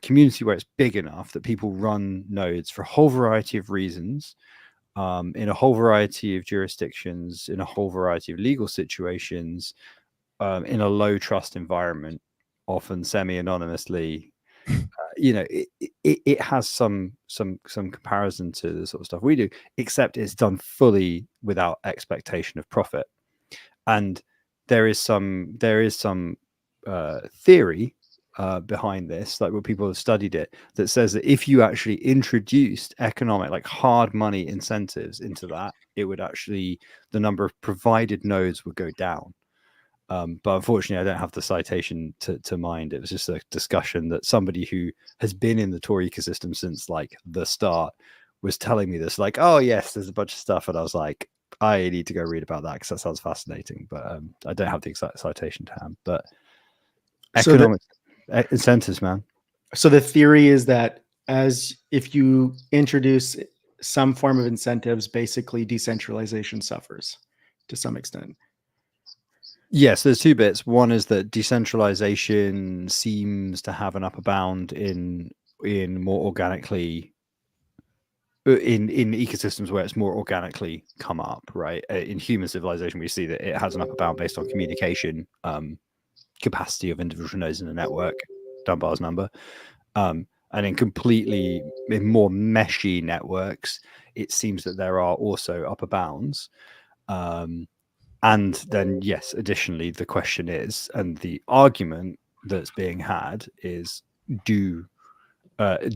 community where it's big enough that people run nodes for a whole variety of reasons, in a whole variety of jurisdictions, in a whole variety of legal situations, in a low trust environment, often semi-anonymously. It has some comparison to the sort of stuff we do, except it's done fully without expectation of profit. And there is some theory behind this, like where people have studied it, that says that if you actually introduced economic, like hard money incentives into that, it would actually, the number of provided nodes would go down. But unfortunately, I don't have the citation to mind. It was just a discussion that somebody who has been in the Tor ecosystem since like the start was telling me this, like, oh yes, there's a bunch of stuff. And I was like, I need to go read about that because that sounds fascinating. But I don't have the exact citation to hand. But economic incentives, man. So the theory is that as if you introduce some form of incentives, basically decentralization suffers to some extent. Yes, there's two bits. One is that decentralization seems to have an upper bound in more organically in ecosystems where it's more organically come up, right? In human civilization, we see that it has an upper bound based on communication, capacity of individual nodes in the network, Dunbar's number. And in more meshy networks, it seems that there are also upper bounds. And then, yes, additionally, the question is, and the argument that's being had is,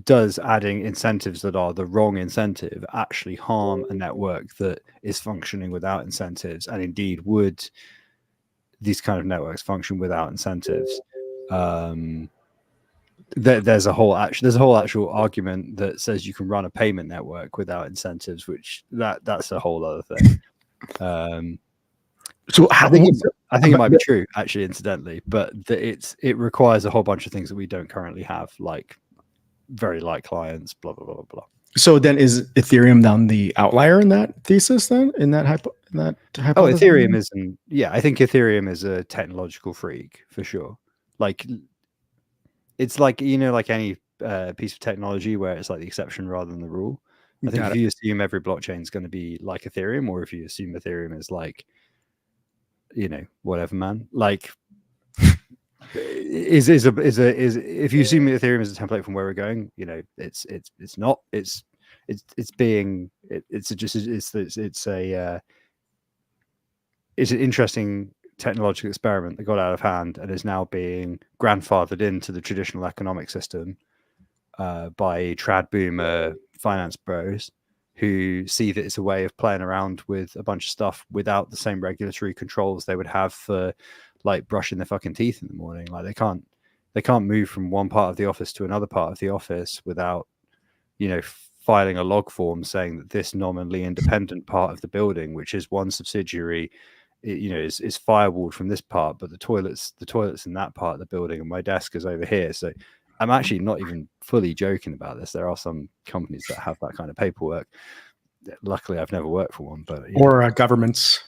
does adding incentives that are the wrong incentive actually harm a network that is functioning without incentives? And indeed, would these kind of networks function without incentives? There's a whole actual argument that says you can run a payment network without incentives, which that's a whole other thing. So I think it might be true, actually, incidentally, but it requires a whole bunch of things that we don't currently have, like very light clients, blah blah blah blah blah. So then, is Ethereum then the outlier in that thesis? Then in that hypothesis? Oh, Ethereum isn't. Yeah, I think Ethereum is a technological freak for sure. Like, it's like, like any piece of technology where it's like the exception rather than the rule. I think if you assume every blockchain is going to be like Ethereum, or if you assume Ethereum is like, whatever, man, like is if you assume Ethereum is a template from where we're going, it's not. It's an interesting technological experiment that got out of hand and is now being grandfathered into the traditional economic system by trad boomer finance bros who see that it's a way of playing around with a bunch of stuff without the same regulatory controls they would have for like brushing their fucking teeth in the morning. Like they can't move from one part of the office to another part of the office without filing a log form saying that this nominally independent part of the building, which is one subsidiary, is firewalled from this part, but the toilets in that part of the building, and my desk is over here. So I'm actually not even fully joking about this. There are some companies that have that kind of paperwork. Luckily, I've never worked for one, but governments.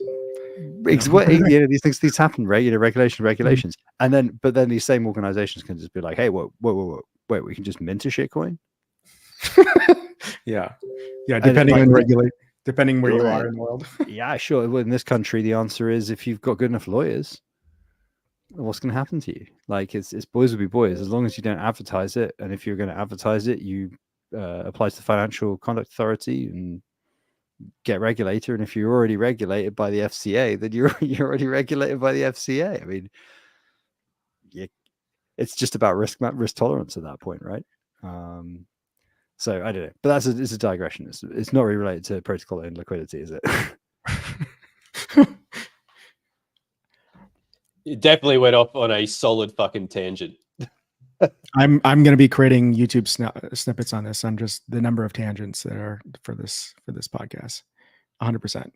These things happen, right? Regulations, and then these same organizations can just be like, hey, wait, we can just mint a shitcoin. yeah, depending where you are in the world. Yeah, sure. Well, in this country, the answer is if you've got good enough lawyers, what's going to happen to you? Like, it's boys will be boys as long as you don't advertise it. And if you're going to advertise it, you apply to the Financial Conduct Authority and get regulator. And if you're already regulated by the FCA, then you're already regulated by the FCA. I mean, it's just about risk tolerance at that point, right? So I don't know, but it's a digression. It's not really related to protocol and liquidity, is it? You definitely went off on a solid fucking tangent. I'm going to be creating YouTube snippets on this, on just the number of tangents that are for this podcast. 100%.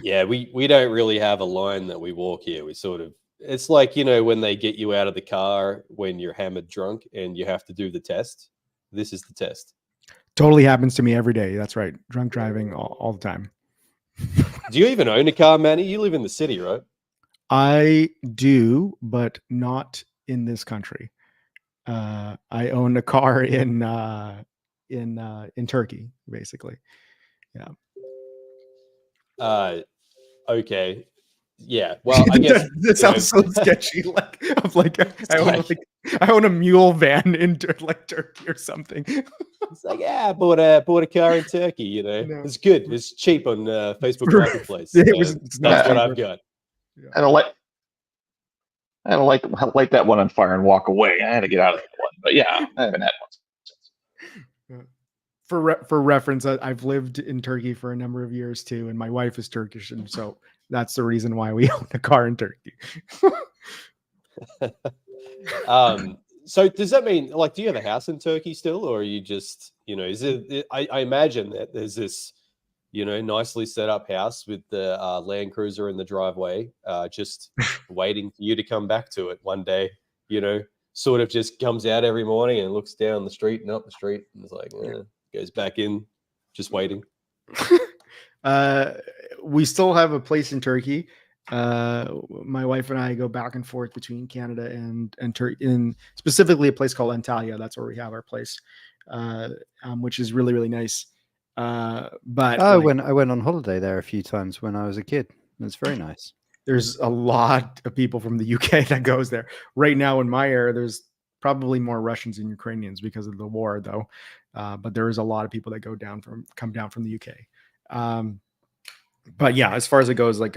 Yeah, we don't really have a line that we walk here. We sort of, it's like, when they get you out of the car when you're hammered drunk and you have to do the test. This is the test. Totally happens to me every day. That's right. Drunk driving all the time. Do you even own a car, Manny? You live in the city, right? I do, but not in this country. I own a car in Turkey, basically. Yeah. Okay. Yeah. Well, I guess that sounds so sketchy. I own a mule van in Turkey or something. It's like, yeah, I bought a car in Turkey. No. It's good. It's cheap on Facebook Marketplace. That's what I've got. Yeah. I don't light that one on fire and walk away. I had to get out of that one, but yeah, I haven't had one. For reference, I've lived in Turkey for a number of years too, and my wife is Turkish, and so that's the reason why we own a car in Turkey. So does that mean, like, do you have a house in Turkey still, or are you just, is it? I imagine that there's this, nicely set up house with the Land Cruiser in the driveway, just waiting for you to come back to it one day. Sort of just comes out every morning and looks down the street and up the street, and it's like, goes back in, just waiting. We still have a place in Turkey. My wife and I go back and forth between Canada and Turkey, in specifically a place called Antalya. That's where we have our place, which is really, really nice. But I went on holiday there a few times when I was a kid. It's very nice. there's a lot of people from the UK that goes there. Right now in my area, there's probably more Russians and Ukrainians because of the war, though. But there is a lot of people that come down from the UK. But yeah, as far as it goes, like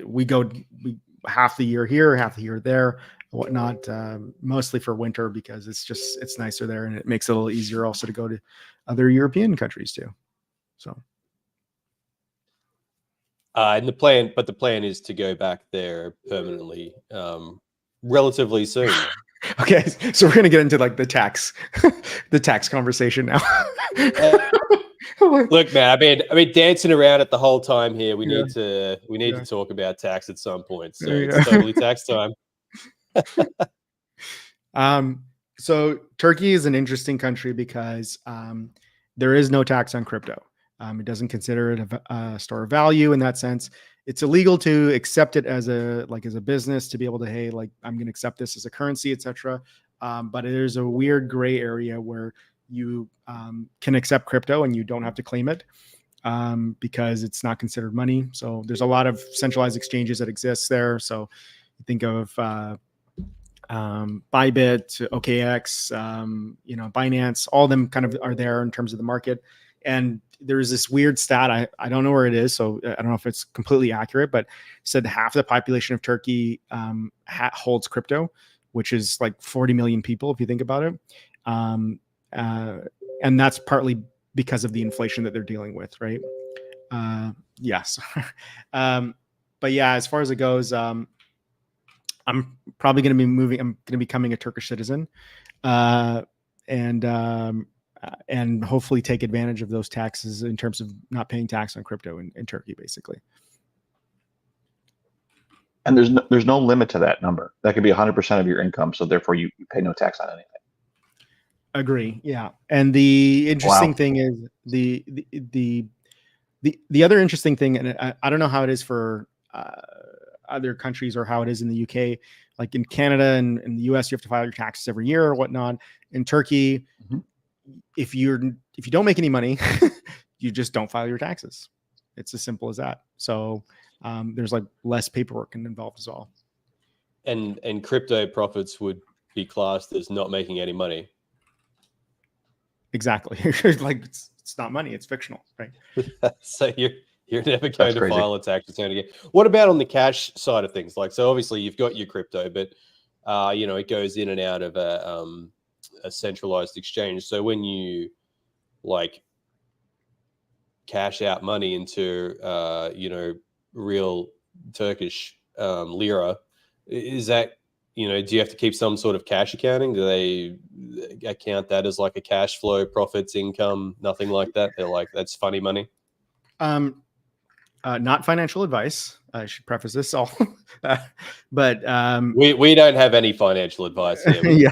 we half the year here, half the year there, whatnot, mostly for winter because it's nicer there and it makes it a little easier also to go to other European countries too. So. And the plan is to go back there permanently, relatively soon. Okay, so we're gonna get into like the tax conversation now. Look, man, I've been dancing around it the whole time here. We need to talk about tax at some point. So it's totally tax time. So Turkey is an interesting country because there is no tax on crypto. It doesn't consider it a store of value in that sense. It's illegal to accept it as a business to be able to, hey, like I'm going to accept this as a currency, etc. But there's a weird gray area where you can accept crypto and you don't have to claim it because it's not considered money. So there's a lot of centralized exchanges that exist there. So you think of Bybit, OKX, Binance, all of them kind of are there in terms of the market. And there's this weird stat. I don't know where it is, so I don't know if it's completely accurate, but said half the population of Turkey holds crypto, which is like 40 million people if you think about it. And that's partly because of the inflation that they're dealing with, right? Yes. But yeah, as far as it goes, I'm probably going to be moving. I'm going to be becoming a Turkish citizen, and hopefully take advantage of those taxes in terms of not paying tax on crypto in Turkey, basically. And there's no limit to that number. That could be 100% of your income, so therefore you pay no tax on anything. Agree. Yeah. And the interesting thing is the other interesting thing, and I don't know how it is for other countries or how it is in the UK. Like in Canada and in the US, you have to file your taxes every year or whatnot. In Turkey, if you don't make any money, you just don't file your taxes. It's as simple as that. So there's like less paperwork involved as well. And crypto profits would be classed as not making any money. Exactly. Like it's not money, it's fictional, right? So you're never going to file a tax return again. What about on the cash side of things? Like, so obviously you've got your crypto, but it goes in and out of a centralized exchange. So when you like cash out money into real Turkish lira, is that, do you have to keep some sort of cash accounting? Do they account that as like a cash flow, profits, income, nothing like that? They're like, that's funny money. Not financial advice. I should preface this all, but we don't have any financial advice here. Yeah.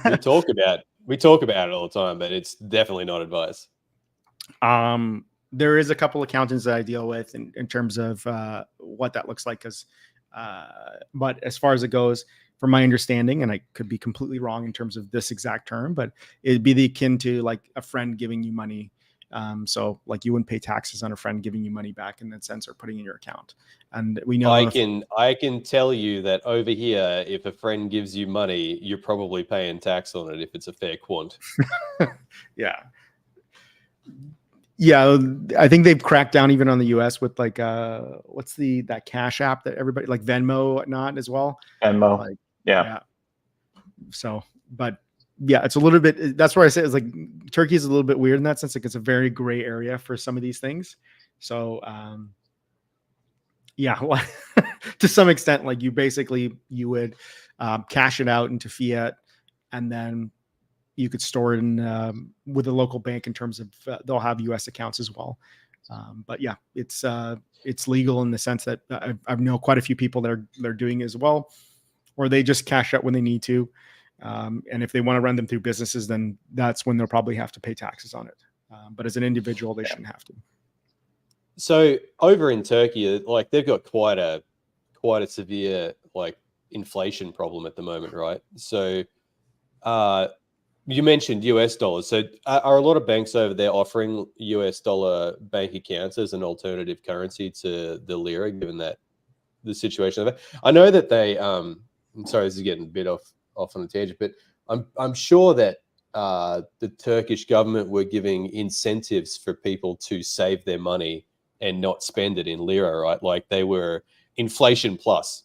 We talk about it all the time, but it's definitely not advice. There is a couple accountants that I deal with in terms of what that looks like. But as far as it goes, from my understanding, and I could be completely wrong in terms of this exact term, but it'd be akin to like a friend giving you money. So like you wouldn't pay taxes on a friend giving you money back in that sense or putting in your account. And we know I can tell you that over here, if a friend gives you money, you're probably paying tax on it if it's a fair quant. Yeah. Yeah, I think they've cracked down even on the US with like what's that Cash app that everybody like Venmo, whatnot as well. Venmo. Like, yeah. So, but yeah, it's a little bit. That's where I say it's like Turkey is a little bit weird in that sense. Like it's a very gray area for some of these things. So, yeah, well, to some extent, like you would cash it out into fiat, and then you could store it in with a local bank in terms of they'll have U.S. accounts as well. But yeah, it's legal in the sense that I know quite a few people that are doing it as well, or they just cash out when they need to. And if they want to run them through businesses, then that's when they'll probably have to pay taxes on it. But as an individual, they shouldn't have to. So over in Turkey, like they've got quite a severe like inflation problem at the moment, right? So you mentioned US dollars. So are a lot of banks over there offering US dollar bank accounts as an alternative currency to the lira, given that the situation. I know that they. I'm sorry, this is getting a bit off on a tangent, but I'm sure that the Turkish government were giving incentives for people to save their money and not spend it in lira, right? Like they were inflation plus,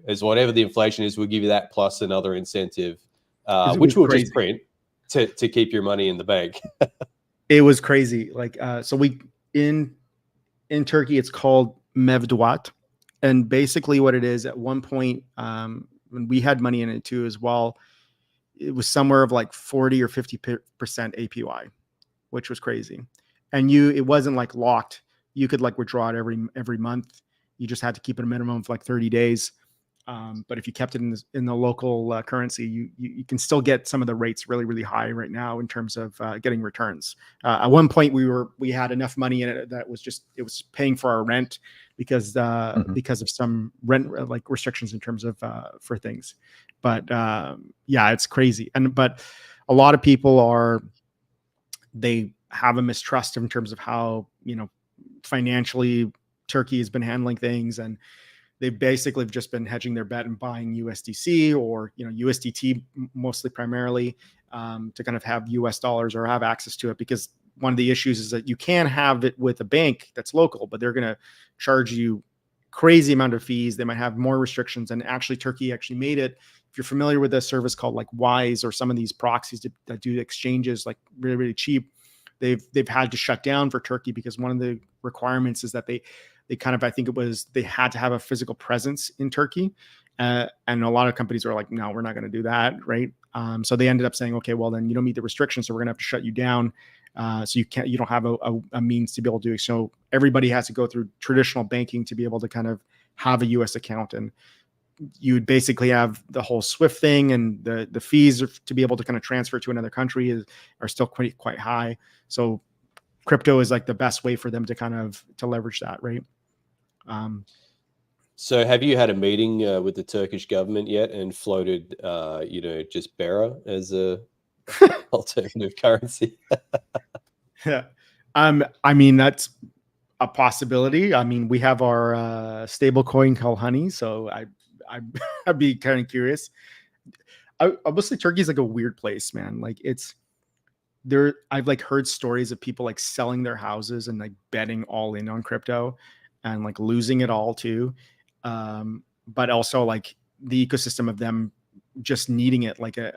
as whatever the inflation is, we'll give you that plus another incentive, which we'll just print to keep your money in the bank. It was crazy. Like, so we in Turkey, it's called mevduat, and basically what it is, at one point, when we had money in it too as well, it was somewhere of like 40 or 50% APY, which was crazy. And it wasn't like locked. You could like withdraw it every month. You just had to keep it a minimum of like 30 days. But if you kept it in the local currency, you can still get some of the rates really, really high right now in terms of getting returns. At one point, we had enough money in it that it was paying for our rent because of some rent like restrictions in terms of for things. But yeah, it's crazy. But a lot of people they have a mistrust in terms of how financially Turkey has been handling things, and they've basically just been hedging their bet and buying USDC or USDT mostly primarily to kind of have US dollars or have access to it, because one of the issues is that you can have it with a bank that's local, but they're going to charge you crazy amount of fees. They might have more restrictions, and actually Turkey actually made it. If you're familiar with a service called like Wise or some of these proxies that do exchanges like really, really cheap, they've had to shut down for Turkey because one of the requirements is that they kind of, I think it was, they had to have a physical presence in Turkey. And a lot of companies are like, no, we're not going to do that. Right. So they ended up saying, okay, well then you don't meet the restrictions, so we're going to have to shut you down. So you don't have a means to be able to do it. So everybody has to go through traditional banking to be able to kind of have a US account. And you would basically have the whole SWIFT thing, and the fees to be able to kind of transfer to another country are still quite high. So crypto is like the best way for them to kind of to leverage that, right? So have you had a meeting with the Turkish government yet and floated, just Bera as a alternative currency? Yeah. I mean, that's a possibility. I mean, we have our stable coin called Honey, so I'd be kind of curious. Obviously, Turkey is like a weird place, man. Like I've like heard stories of people like selling their houses and like betting all in on crypto and like losing it all too. But also like the ecosystem of them just needing it. Like I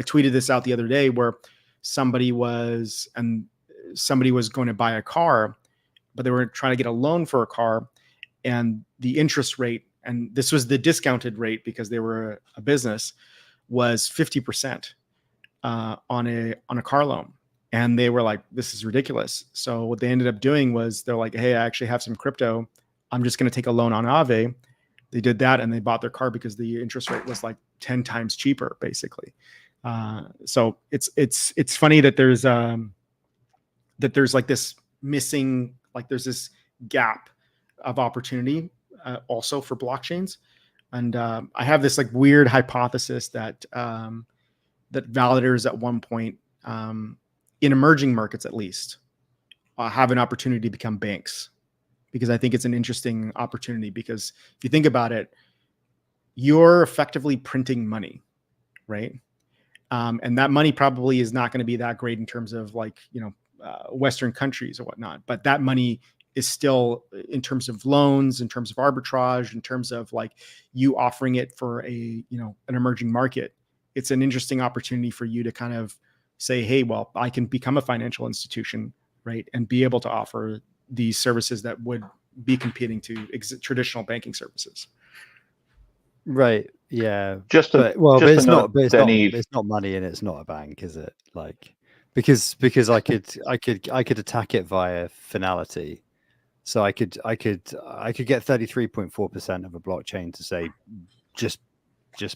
tweeted this out the other day where somebody was going to buy a car, but they were trying to get a loan for a car, and the interest rate, and this was the discounted rate because they were a business, was 50% on a car loan. And they were like, this is ridiculous. So what they ended up doing was they're like, hey, I actually have some crypto. I'm just going to take a loan on Aave. They did that, and they bought their car because the interest rate was like 10 times cheaper, basically. So it's funny that there's like this missing, like there's this gap of opportunity also for blockchains. And I have this like weird hypothesis that that validators at one point in emerging markets at least have an opportunity to become banks, because I think it's an interesting opportunity. Because if you think about it, you're effectively printing money, right? And that money probably is not going to be that great in terms of like, Western countries or whatnot, but that money is still, in terms of loans, in terms of arbitrage, in terms of like you offering it for an emerging market, it's an interesting opportunity for you to kind of say, hey, well, I can become a financial institution, right? And be able to offer these services that would be competing to traditional banking services. Right. Yeah. But it's not money, and it's not a bank, is it? Like, because I could attack it via finality. So I could get 33.4% of a blockchain to say just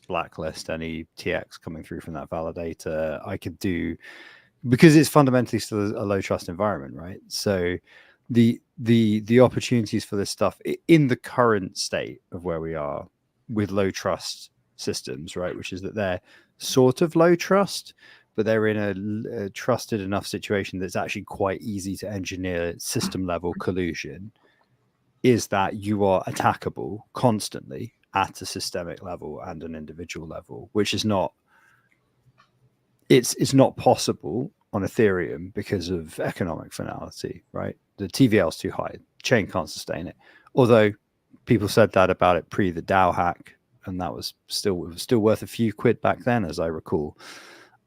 blacklist any TX coming through from that validator. I could do, because it's fundamentally still a low trust environment, right? So the opportunities for this stuff in the current state of where we are with low trust systems, right, which is that they're sort of low trust, but they're in a trusted enough situation that's actually quite easy to engineer system level collusion. is that you are attackable constantly at a systemic level and an individual level, which is not, it's not possible on Ethereum because of economic finality, right? The TVL is too high, chain can't sustain it. Although people said that about it pre the DAO hack, and that was still worth a few quid back then, as I recall.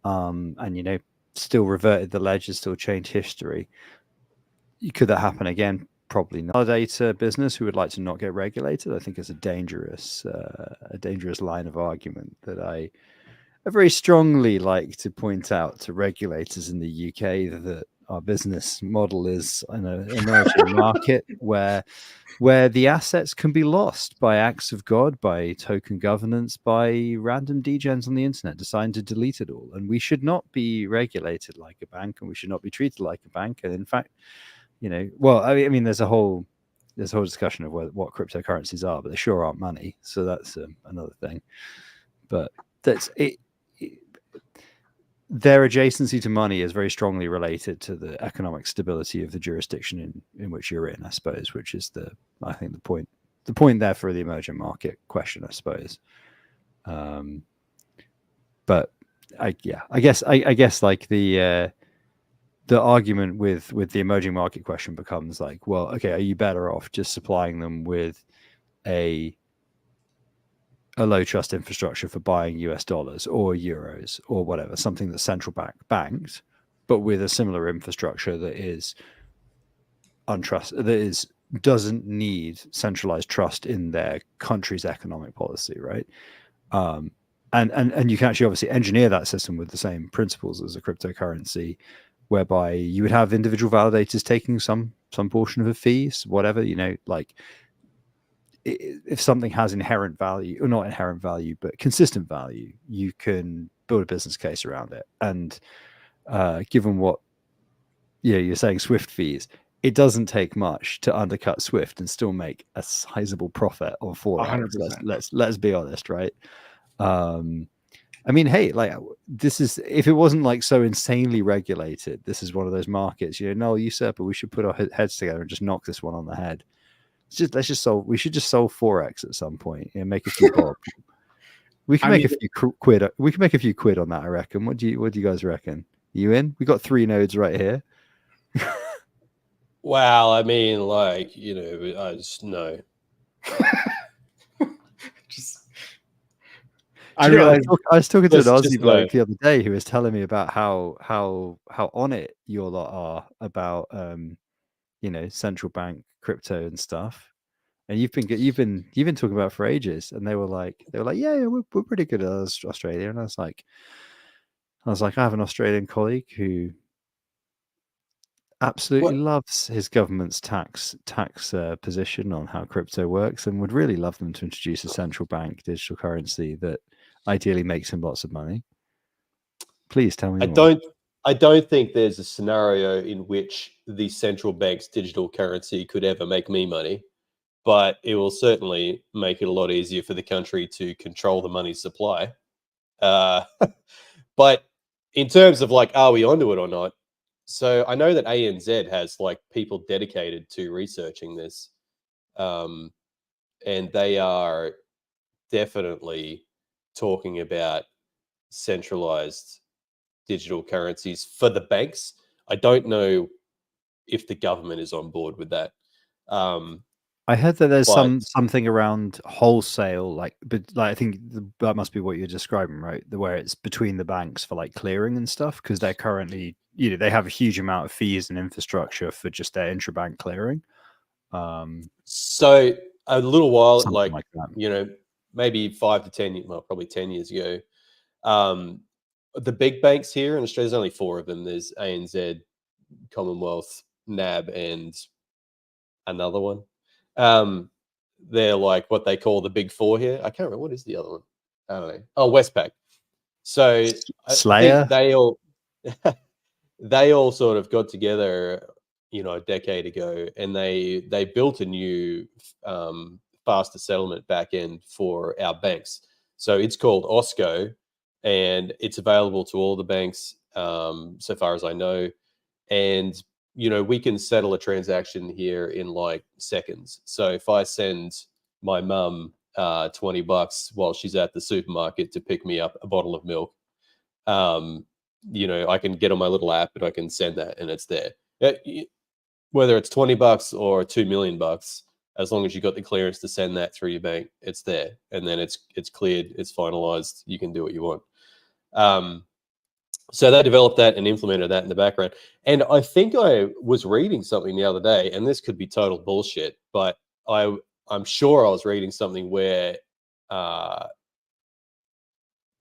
And you know, still reverted the ledger, still changed history. Could that happen again? Probably not. Validator business who would like to not get regulated, I think, is a dangerous line of argument that I very strongly like to point out to regulators in the UK, that our business model is an emerging market where the assets can be lost by acts of God, by token governance, by random degens on the internet deciding to delete it all. And we should not be regulated like a bank, and we should not be treated like a bank. And in fact, you know, well, I mean, there's a whole discussion of what cryptocurrencies are, but they sure aren't money. So that's another thing. But that's it. Their adjacency to money is very strongly related to the economic stability of the jurisdiction in which you're in, I suppose, which is I think the point there for the emerging market question, I suppose. But I guess like the argument with the emerging market question becomes like, well, okay, are you better off just supplying them with a low trust infrastructure for buying US dollars or euros or whatever, something that's central bank banked, but with a similar infrastructure that is doesn't need centralized trust in their country's economic policy, right? And you can actually obviously engineer that system with the same principles as a cryptocurrency, whereby you would have individual validators taking some portion of the fees, whatever, you know, like if something has inherent value, or not inherent value, but consistent value, you can build a business case around it. And given what you're saying, Swift fees, it doesn't take much to undercut Swift and still make a sizable profit on Forex. 100%. Let's be honest, right? I mean, hey, like, this is, if it wasn't like so insanely regulated, this is one of those markets, you know, no, usurper, we should put our heads together and just knock this one on the head. We should just solve Forex at some point and make a few bob. We can make a few quid. We can make a few quid on that, I reckon. What do you guys reckon? You in? We got 3 nodes right here. Well, I mean, like, you know, I just know. I realized I was talking to an Aussie bloke no. the other day who was telling me about how on it your lot are about you know, central bank crypto and stuff. And you've been talking about it for ages. And they were like, yeah, we're pretty good at Australia. And I was like, I have an Australian colleague who absolutely loves his government's tax position on how crypto works, and would really love them to introduce a central bank digital currency that ideally makes him lots of money. Please tell me more. I don't think there's a scenario in which the central bank's digital currency could ever make me money, but it will certainly make it a lot easier for the country to control the money supply. But in terms of like, are we onto it or not? So I know that ANZ has like people dedicated to researching this, and they are definitely talking about centralized digital currencies for the banks. I don't know if the government is on board with that. I heard that there's something around wholesale, but I think that must be what you're describing, right? Where it's between the banks for like clearing and stuff, because they're currently, you know, they have a huge amount of fees and infrastructure for just their intrabank clearing. So a little while, like that. You know, maybe 5 to 10, well, probably 10 years ago, the big banks here in Australia, there's only 4 of them. There's ANZ, Commonwealth, NAB, and another one. They're like what they call the big 4 here. I can't remember, what is the other one. I don't know. Oh, Westpac. So Slayer. I think they all sort of got together, you know, a decade ago, and they built a new faster settlement backend for our banks. So it's called OSCO, and it's available to all the banks, so far as I know. And we can settle a transaction here in like seconds. So if I send my mum $20 while she's at the supermarket to pick me up a bottle of milk, I can get on my little app and I can send that, and it's there. Whether it's $20 or $2 million, as long as you got the clearance to send that through your bank, it's there, and then it's cleared, it's finalized. You can do what you want. So they developed that and implemented that in the background. And I think I was reading something the other day, and this could be total bullshit, but I'm sure I was reading something where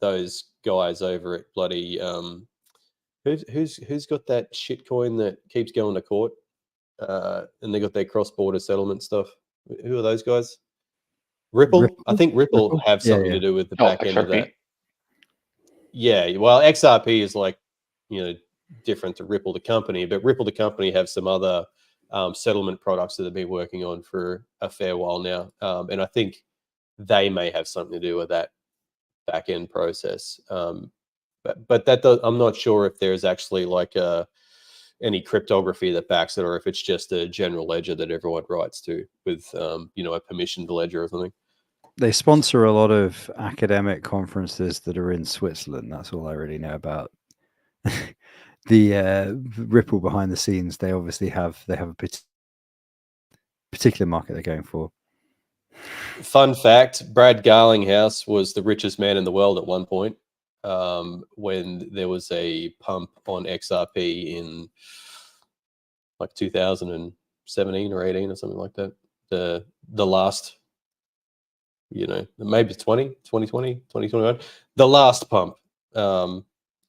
those guys over at bloody who's got that shit coin that keeps going to court, and they got their cross-border settlement stuff. Who are those guys? Ripple? I think Ripple have something to do with the back end of that. Yeah, well, XRP is like, different to Ripple the company, but Ripple the company have some other settlement products that they've been working on for a fair while now, and I think they may have something to do with that back end process. But that I'm not sure if there's actually like any cryptography that backs it, or if it's just a general ledger that everyone writes to with a permissioned ledger or something. They sponsor a lot of academic conferences that are in Switzerland. That's all I really know about the Ripple behind the scenes. They obviously have a particular market they're going for. Fun fact: Brad Garlinghouse was the richest man in the world at one point, when there was a pump on XRP in like 2017 or 18 or something like that. The last, maybe 2020, 2021, the last pump,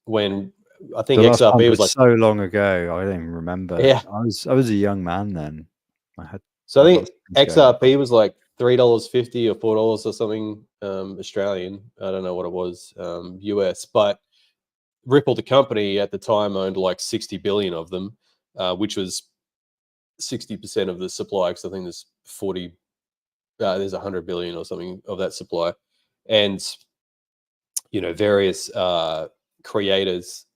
when I think XRP was like so long ago. I don't even remember. Yeah, I was a young man then. I think XRP was like $3.50 or $4 or something Australian. I don't know what it was, US. But Ripple, the company at the time, owned like 60 billion of them, which was 60% of the supply. Because I think there's 100 billion or something of that supply, and various creators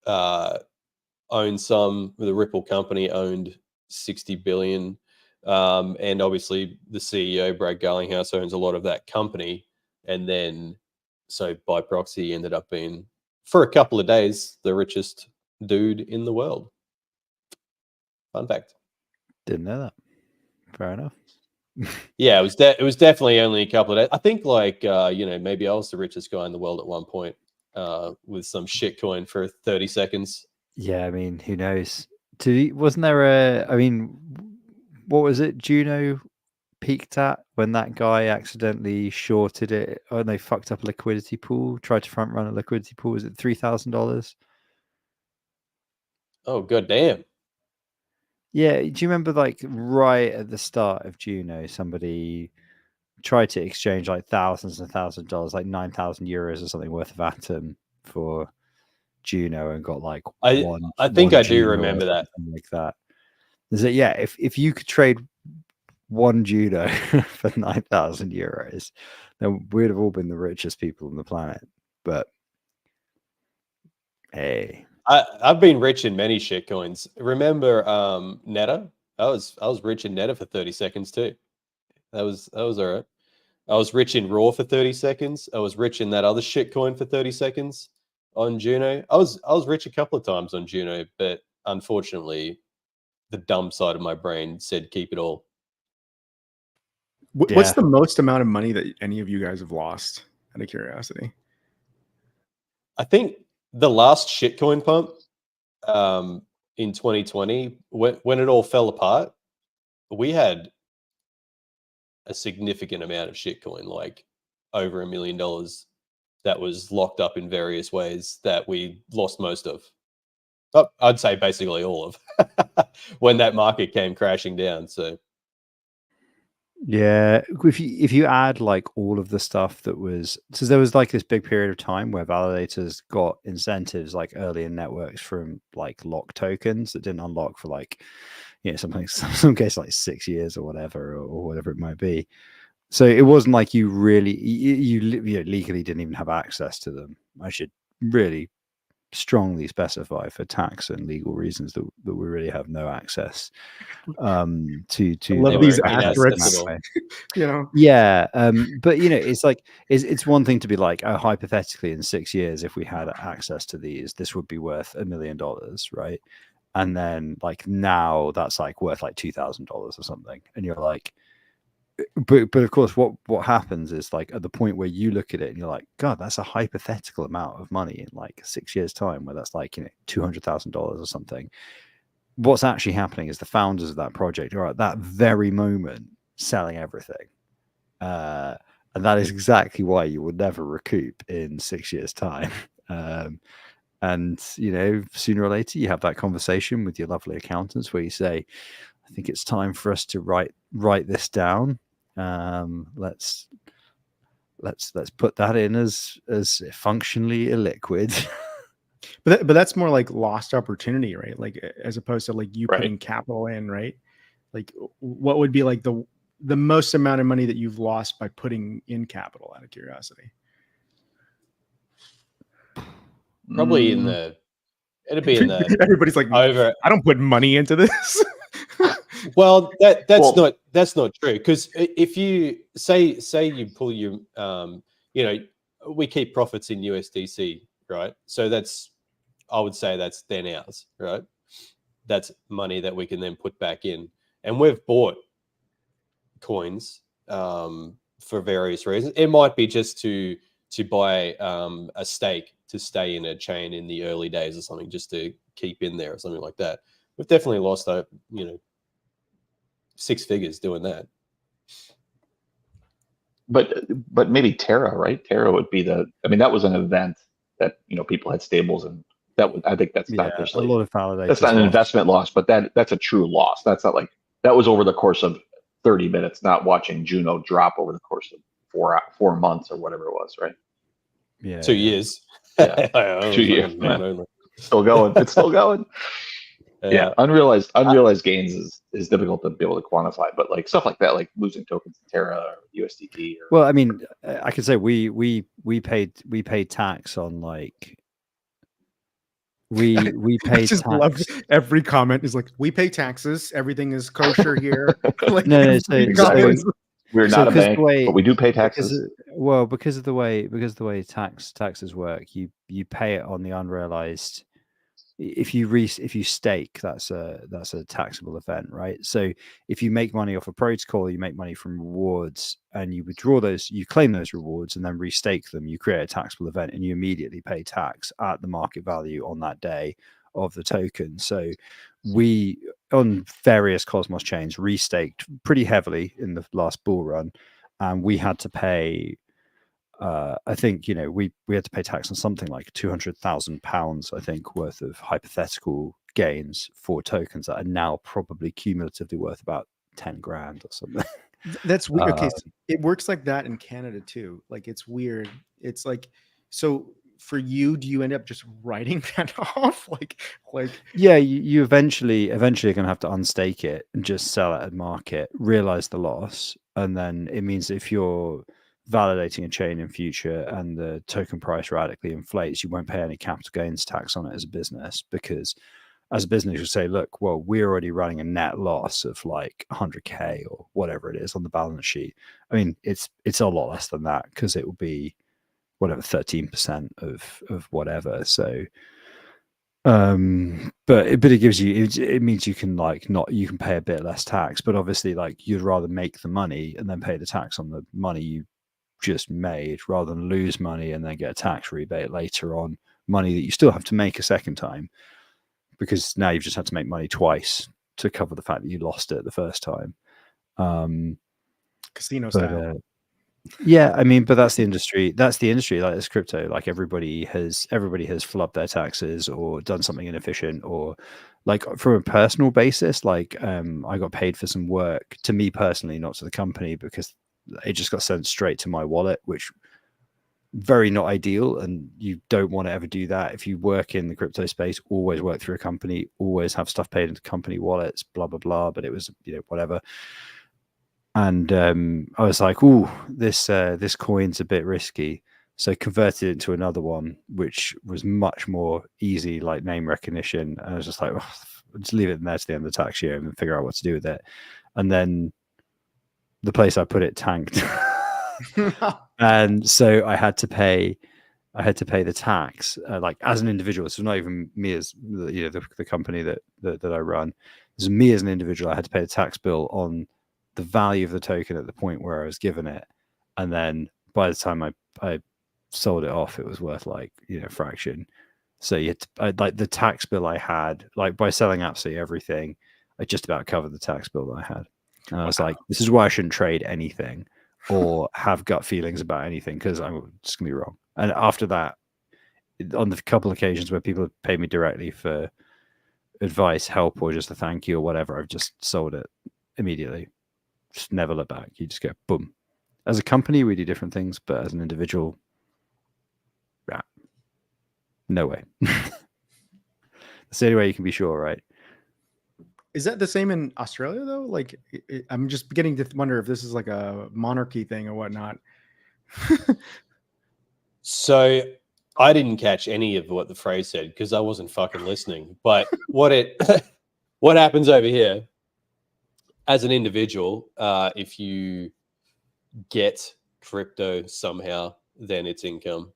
own some. The Ripple company owned 60 billion. And obviously the CEO, Brad Garlinghouse, owns a lot of that company. And then, so by proxy, ended up being, for a couple of days, the richest dude in the world. Fun fact. Didn't know that. Fair enough. Yeah, it was definitely only a couple of days. I think maybe I was the richest guy in the world at one point, with some shit coin for 30 seconds. Yeah, I mean, who knows? Wasn't there what was it Juno peaked at when that guy accidentally shorted it, and they fucked up a liquidity pool, tried to front run a liquidity pool? Was it $3,000? Oh, god damn. Yeah, do you remember like right at the start of Juno, somebody tried to exchange like thousands and thousands of dollars, like 9,000 euros or something worth of Atom for Juno, and got like I think I do remember that. Like that. Is it? Yeah, if you could trade one Juno for 9,000 euros, then we'd have all been the richest people on the planet. But hey, I've been rich in many shit coins. Remember Netta? I was rich in Netta for 30 seconds too. That was all right. I was rich in Raw for 30 seconds. I was rich in that other shit coin for 30 seconds on Juno. I was rich a couple of times on Juno, but unfortunately the dumb side of my brain said keep it all. What's the most amount of money that any of you guys have lost, out of curiosity? I think the last shitcoin pump in 2020, when it all fell apart, we had a significant amount of shitcoin, like over $1 million, that was locked up in various ways that we lost most of. Oh, I'd say basically all of when that market came crashing down. So yeah, if you add like all of the stuff that was, so there was like this big period of time where validators got incentives like early in networks from like lock tokens that didn't unlock for like, some case like 6 years or whatever, or whatever it might be. So it wasn't like you legally didn't even have access to them. I should really strongly specify for tax and legal reasons that we really have no access to I the love these access asterisks. that way. You know, Yeah, but it's like it's one thing to be like, oh, hypothetically in 6 years, if we had access to these, this would be worth $1 million, right? And then like now that's like worth like $2,000 or something, and you're like, but of course, what happens is like at the point where you look at it and you're like, God, that's a hypothetical amount of money in like 6 years' time, where that's like $200,000 or something. What's actually happening is the founders of that project are at that very moment selling everything. And that is exactly why you will never recoup in 6 years' time. And sooner or later you have that conversation with your lovely accountants where you say, I think it's time for us to write this down. Let's put that in as functionally illiquid. but that's more like lost opportunity, right? Like as opposed to like you Right. putting capital in, right? Like what would be like the most amount of money that you've lost by putting in capital, out of curiosity? Probably it'd be in the Everybody's like, over. I don't put money into this. Well, that's Well- not true, because if you say you pull your we keep profits in USDC, right? So I would say that's then ours, right? That's money that we can then put back in, and we've bought coins for various reasons. It might be just to buy a stake to stay in a chain in the early days or something, just to keep in there or something like that. We've definitely lost six figures doing that. But maybe Terra, right? Terra would be that was an event that people had stables, and I think that's not a necessarily, lot of validators. that's not an lost. investment loss, but that's a true loss. That's not like that was over the course of 30 minutes, not watching Juno drop over the course of 4 months or whatever it was, right? Yeah, 2 years. Yeah. 2 years. Still going. It's still going. Yeah. Unrealized gains is difficult to be able to quantify, but like stuff like that, like losing tokens to Terra or USDT. Well, I mean, I could say we paid tax on like we I paid just tax. love every comment is like, we pay taxes, everything is kosher here. Like, No, every comment is- We're So not a 'cause the bank, way- but we do pay taxes. Because of the way taxes work, you pay it on the unrealized. If you stake, that's a taxable event, right? So if you make money off a protocol, you make money from rewards, and you withdraw those, you claim those rewards, and then restake them. You create a taxable event, and you immediately pay tax at the market value on that day of the token. So we, on various Cosmos chains, restaked pretty heavily in the last bull run, and we had to pay. I think we had to pay tax on something like £200,000, I think, worth of hypothetical gains for tokens that are now probably cumulatively worth about 10 grand or something. That's weird. Okay, so it works like that in Canada too. Like it's weird. It's like, so for you, do you end up just writing that off? Like yeah, you eventually are going to have to unstake it and just sell it at market, realize the loss, and then it means if you're validating a chain in future and the token price radically inflates, you won't pay any capital gains tax on it as a business, because as a business you say, look, well, we're already running a net loss of like 100k or whatever it is on the balance sheet. I mean, it's a lot less than that, because it will be whatever 13% of whatever. So but it gives you, it means you can you can pay a bit less tax, but obviously like you'd rather make the money and then pay the tax on the money you just made, rather than lose money and then get a tax rebate later on, money that you still have to make a second time, because now you've just had to make money twice to cover the fact that you lost it the first time. casino style. Yeah, I mean, but that's the industry. Like it's crypto. Like everybody has flubbed their taxes or done something inefficient, or like from a personal basis. Like I got paid for some work to me personally, not to the company, because it just got sent straight to my wallet, which very not ideal. And you don't want to ever do that. If you work in the crypto space, always work through a company, always have stuff paid into company wallets, blah, blah, blah. But it was, whatever. And I was like, "Ooh, this coin's a bit risky." So converted it to another one, which was much more easy, like name recognition. And I was just like, well, just leave it in there to the end of the tax year and figure out what to do with it. And then the place I put it tanked. And so I had to pay the tax, like as an individual. So not even me as the company that I run. This is me as an individual. I had to pay a tax bill on the value of the token at the point where I was given it, and then by the time I sold it off, it was worth like a fraction. So like the tax bill I had, like by selling absolutely everything, I just about covered the tax bill that I had. And I was like, this is why I shouldn't trade anything or have gut feelings about anything, because I'm just gonna be wrong. And after that, on the couple of occasions where people have paid me directly for advice, help, or just a thank you or whatever, I've just sold it immediately. Just never look back. You just go boom. As a company, we do different things, but as an individual, yeah, no way. That's the only way you can be sure, right? Is that the same in Australia though? Like, I'm just beginning to wonder if this is like a monarchy thing or whatnot. So I didn't catch any of what the phrase said because I wasn't fucking listening. But what happens over here as an individual, if you get crypto somehow, then it's income.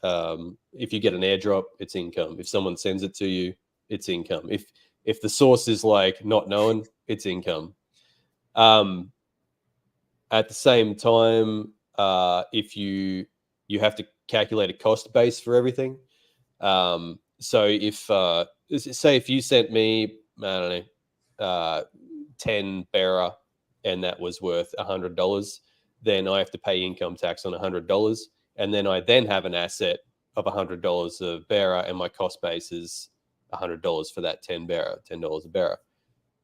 If you get an airdrop, it's income. If someone sends it to you, it's income. If the source is like not known, it's income. At the same time, if you have to calculate a cost base for everything. So if say if you sent me, I don't know, 10 bearer and that was worth $100, then I have to pay income tax on $100, and then I then have an asset of $100 of bearer, and my cost base is $100 for that 10 bearer, $10 a bearer.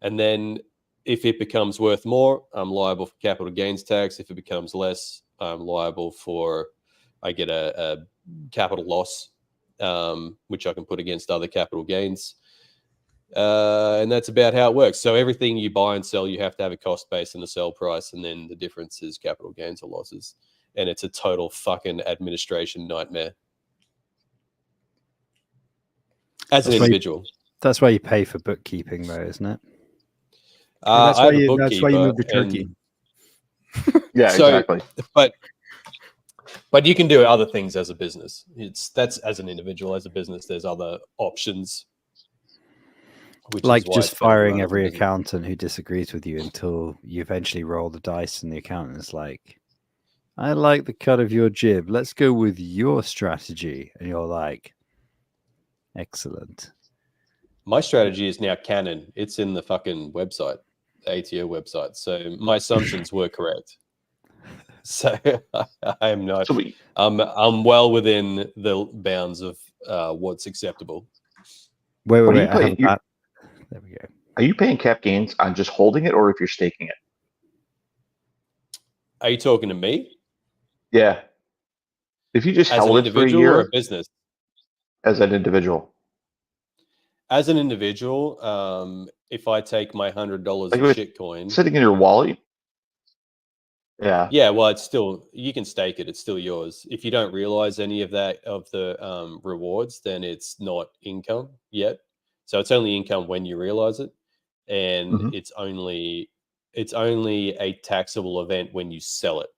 And then if it becomes worth more, I'm liable for capital gains tax. If it becomes less, I'm liable for, I get a capital loss, which I can put against other capital gains. And that's about how it works. So everything you buy and sell, you have to have a cost base and a sell price, and then the difference is capital gains or losses. And it's a total fucking administration nightmare as an individual. That's why you pay for bookkeeping, though, isn't it? That's I why have a you moved to bookkeeper, Turkey. Yeah, So- exactly. But you can do other things as a business. That's as an individual. As a business, there's other options. Which is Like why just it's better to firing run as a every business. accountant who disagrees with you until you eventually roll the dice and the accountant is like, I like the cut of your jib. Let's go with your strategy. And you're like, excellent. My strategy is now canon. It's in the fucking website, the ATO website. So my assumptions were correct. So I am not. So I'm well within the bounds of what's acceptable. Wait. What do I you pay- have that. There we go. are you paying cap gains on just holding it, or if you're staking it? Are you talking to me Yeah. If you just as an held it for a individual or a year business? as an individual, As an individual, if I take my $100 Like of with shitcoin, sitting in your wallet. Yeah. yeah, well, it's still, you can stake it. It's still yours. If you don't realize any of that, of the rewards, then it's not income yet. So it's only income when you realize it. And Mhm. it's only a taxable event when you sell it.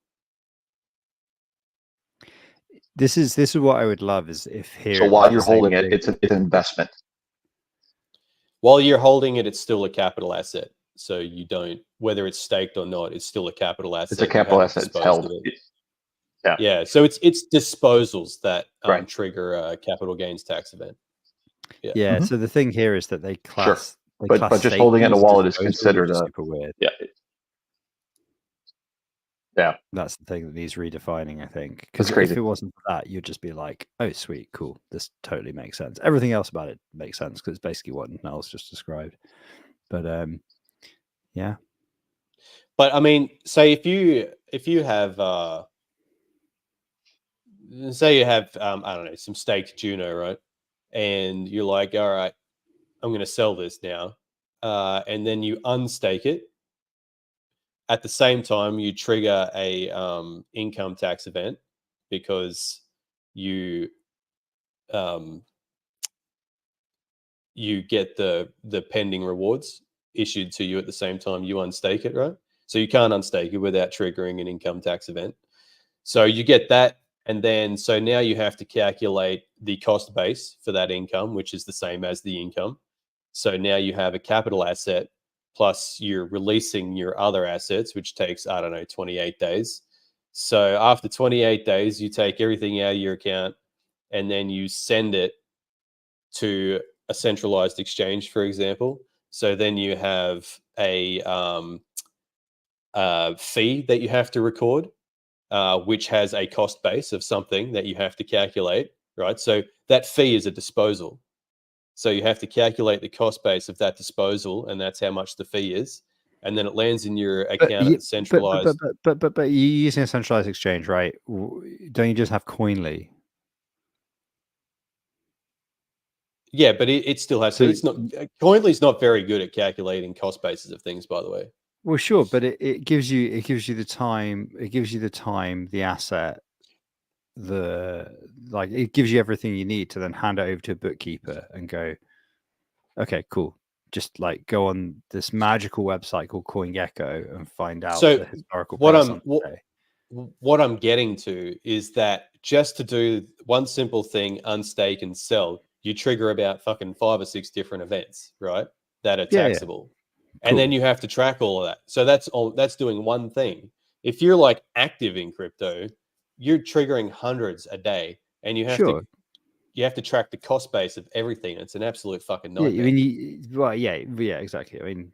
This is what I would love is if here. So it while was you're the same holding it, thing. it's an investment. While you're holding it, it's still a capital asset. So you don't, whether it's staked or not, it's still a capital asset. It's a You capital haven't asset. It's disposed held. of it. Yeah. Yeah, so it's disposals that Right. trigger a capital gains tax event. Yeah. Mhm. So the thing here is that they class. They But class just holding it in a staking as wallet is disposal, considered which is a super weird. yeah. Yeah. That's the thing that needs redefining, I think. That's Because crazy. if it wasn't for that, you'd just be like, oh, sweet, cool. This totally makes sense. Everything else about it makes sense because it's basically what Niall's just described. But yeah. But I mean, say if you have say you have I don't know, some staked Juno, right? And you're like, all right, I'm going to sell this now, and then you unstake it. At the same time, you trigger a income tax event because you you get the pending rewards issued to you at the same time you unstake it, right? So you can't unstake it without triggering an income tax event. So you get that, and then so now you have to calculate the cost base for that income, which is the same as the income. So now you have a capital asset, plus you're releasing your other assets, which takes, I don't know, 28 days. So after 28 days, you take everything out of your account and then you send it to a centralized exchange, for example. So then you have a fee that you have to record, which has a cost base of something that you have to calculate, right? So that fee is a disposal. So you have to calculate the cost base of that disposal, and that's how much the fee is. And then it lands in your account at centralized. But you're using a centralized exchange, right? Don't you just have Coinly? Yeah, but it still has. So it's not. Coinly's not very good at calculating cost bases of things, by the way. Well, sure, but it gives you the time. It gives you the time, the asset, it gives you everything you need to then hand it over to a bookkeeper and go, okay, cool. Just like go on this magical website called CoinGecko and find out the historical price on the day. What I'm getting to is that just to do one simple thing, unstake and sell, you trigger about fucking 5 or 6 different events, right? That are taxable. Yeah. And then you have to track all of that. So that's doing one thing. If you're like active in crypto, you're triggering hundreds a day, and you have to track the cost base of everything. It's an absolute fucking nightmare. Yeah, I mean, yeah, exactly. I mean,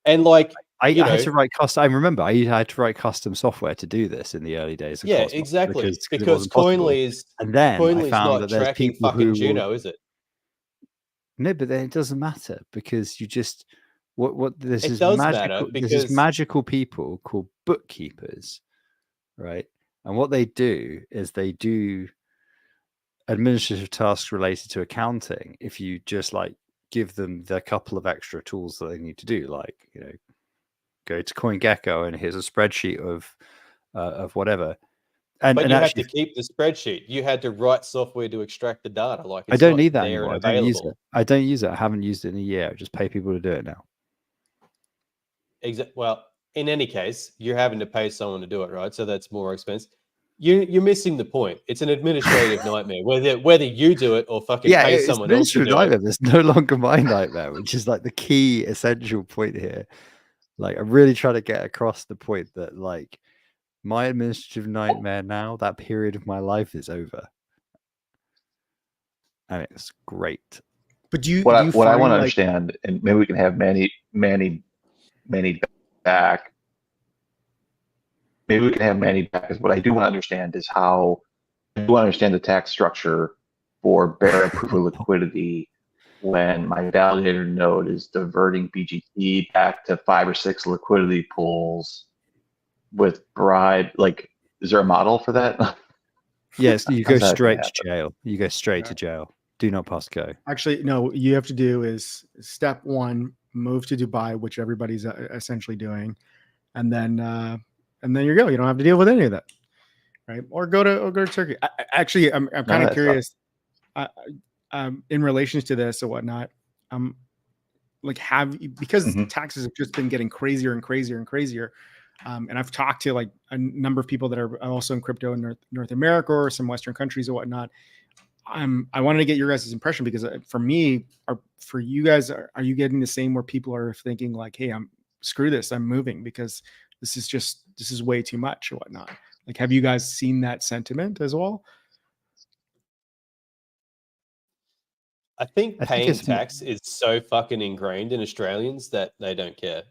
I had to write custom. I remember I had to write custom software to do this in the early days. Of Cosmos exactly. Because Coinly is, and then Coinly's I found not that there's tracking people fucking who Juno, is it? No, but then it doesn't matter because you just there's this magical people called bookkeepers, right? And what they do is they do administrative tasks related to accounting. If you just like give them the couple of extra tools that they need to do, like go to CoinGecko and here's a spreadsheet of whatever. But you have to keep the spreadsheet. You had to write software to extract the data. Like I don't need that anymore. I don't use it. I don't use it. I haven't used it in a year. I just pay people to do it now. Well, in any case, you're having to pay someone to do it, right? So that's more expensive. You're missing the point. It's an administrative nightmare. Whether you do it or fucking pay someone else to do it. It's no longer my nightmare, which is like the key essential point here. Like I'm really trying to get across the point that like my administrative nightmare now, that period of my life is over. And it's great. But what I want to understand, and maybe we can have Manny back. Maybe we can have Manny back, because what I do want to understand is how I do understand the tax structure for bearer proof of liquidity when my validator node is diverting BGT back to 5 or 6 liquidity pools with bribe. Like, is there a model for that? Yes, you go straight to jail. You go straight to jail. Do not pass go. Actually, no, what you have to do is step 1, move to Dubai, which everybody's essentially doing. And then you go. You don't have to deal with any of that. Right. Or go to Turkey. Actually, I'm kind of curious in relation to this or whatnot. Like because taxes have just been getting crazier and crazier and crazier. And I've talked to like a number of people that are also in crypto in North America or some Western countries or whatnot. I wanted to get your guys' impression, because for me, for you guys, are you getting the same where people are thinking like, hey, screw this, I'm moving because this is way too much or whatnot? Like, have you guys seen that sentiment as well? I think paying tax is so fucking ingrained in Australians that they don't care.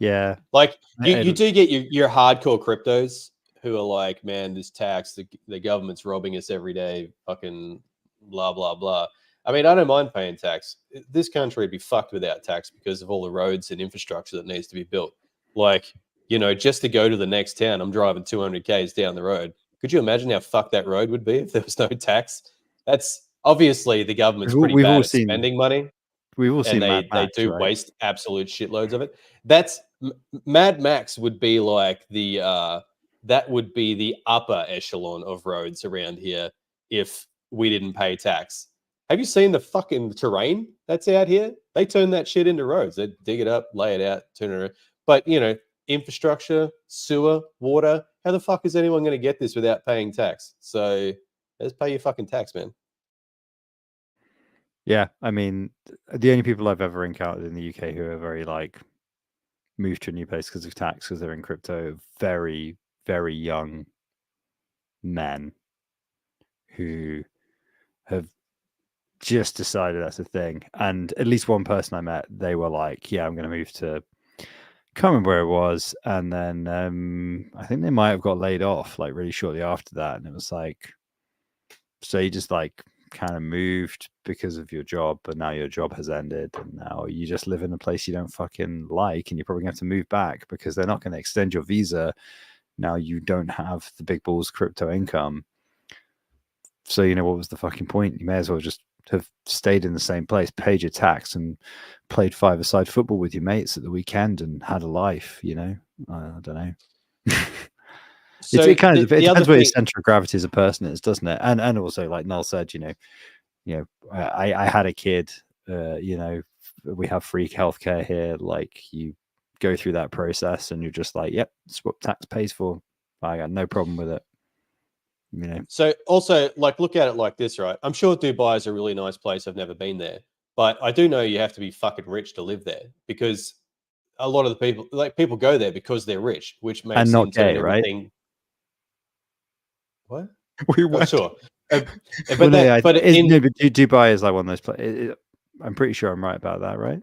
Yeah. Like you do get your hardcore cryptos who are like, man, this tax, the government's robbing us every day, fucking blah, blah, blah. I mean, I don't mind paying tax. This country would be fucked without tax because of all the roads and infrastructure that needs to be built. Like, just to go to the next town, I'm driving 200 Ks down the road. Could you imagine how fucked that road would be if there was no tax? That's obviously the government's pretty bad at spending money. We've all seen they do waste absolute shitloads of it. That's Mad Max would be like the that would be the upper echelon of roads around here if we didn't pay tax. Have you seen the fucking terrain that's out here? They turn that shit into roads. They dig it up, lay it out, turn it around. But, you know, infrastructure, sewer, water, how the fuck is anyone going to get this without paying tax? So let's pay your fucking tax, man. Yeah, I mean, the only people I've ever encountered in the UK who are very like moved to a new place because of tax, because they're in crypto, very, very young men who have just decided that's a thing. And at least one person I met, they were like, yeah, I'm going to move to, can't remember where it was. And then I think they might have got laid off like really shortly after that. And it was like, so you just like kind of moved because of your job, but now your job has ended and now you just live in a place you don't fucking like, and you're probably going to have to move back because they're not going to extend your visa. Now you don't have the big balls crypto income. So, you know, what was the fucking point? You may as well just have stayed in the same place, paid your tax, and played five-a-side football with your mates at the weekend and had a life, you know? I don't know. So it kind of the depends other where your thing- center of gravity as a person is, doesn't it? And also, like Null said, you know, I had a kid, you know, we have free healthcare here. Like you go through that process and you're just like, yep, it's what tax pays for. I got no problem with it. You know. So also, like, look at it like this, right? I'm sure Dubai is a really nice place. I've never been there, but I do know you have to be fucking rich to live there, because a lot of the people, like, people go there because they're rich, which makes And not them turn gay, right? everything. We What? Oh, went. sure. But Well, no, that, but in, no, but Dubai is like one of those places. I'm pretty sure I'm right about that, right?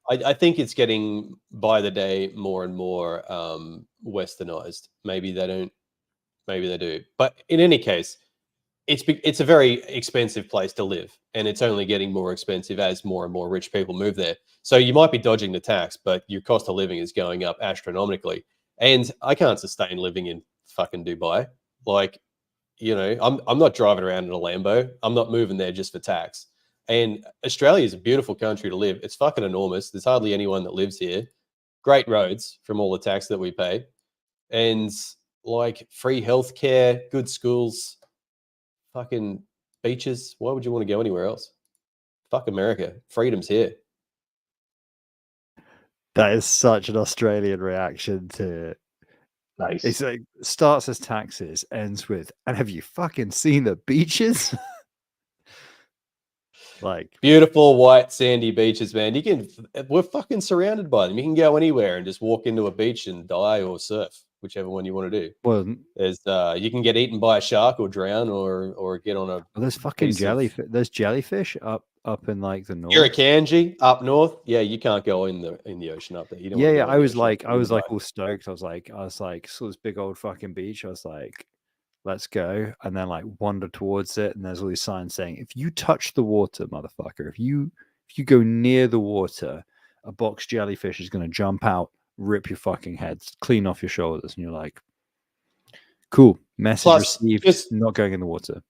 I think it's getting by the day more and more westernized. Maybe they don't. Maybe they do. But in any case, it's a very expensive place to live, and it's only getting more expensive as more and more rich people move there. So you might be dodging the tax, but your cost of living is going up astronomically. And I can't sustain living in fucking Dubai. Like, you know, I'm not driving around in a Lambo. I'm not moving there just for tax. And Australia is a beautiful country to live. It's fucking enormous. There's hardly anyone that lives here. Great roads from all the tax that we pay, and like free healthcare, good schools, fucking beaches. Why would you want to go anywhere else? Fuck America. Freedom's here. That is such an Australian reaction to. Nice. It's like starts as taxes, ends with, and have you fucking seen the beaches? Like Beautiful white sandy beaches, man. We're fucking surrounded by them. You can go anywhere and just walk into a beach and die or surf, whichever one you want to do. well, There's you can get eaten by a shark or drown or get on a there's fucking piece of- jellyfish. There's jellyfish up in like the north. Irukandji up north. Yeah, you can't go in the ocean up there. You don't Yeah, wanna yeah. go in I the was ocean. like, I You'll was like die. all stoked. I was like, saw this big old fucking beach. I was like, let's go. And then like wandered towards it, and there's all these signs saying, if you touch the water, motherfucker, if you go near the water, a box jellyfish is gonna jump out, rip your fucking heads clean off your shoulders. And you're like, cool, message Plus, received, just- not going in the water.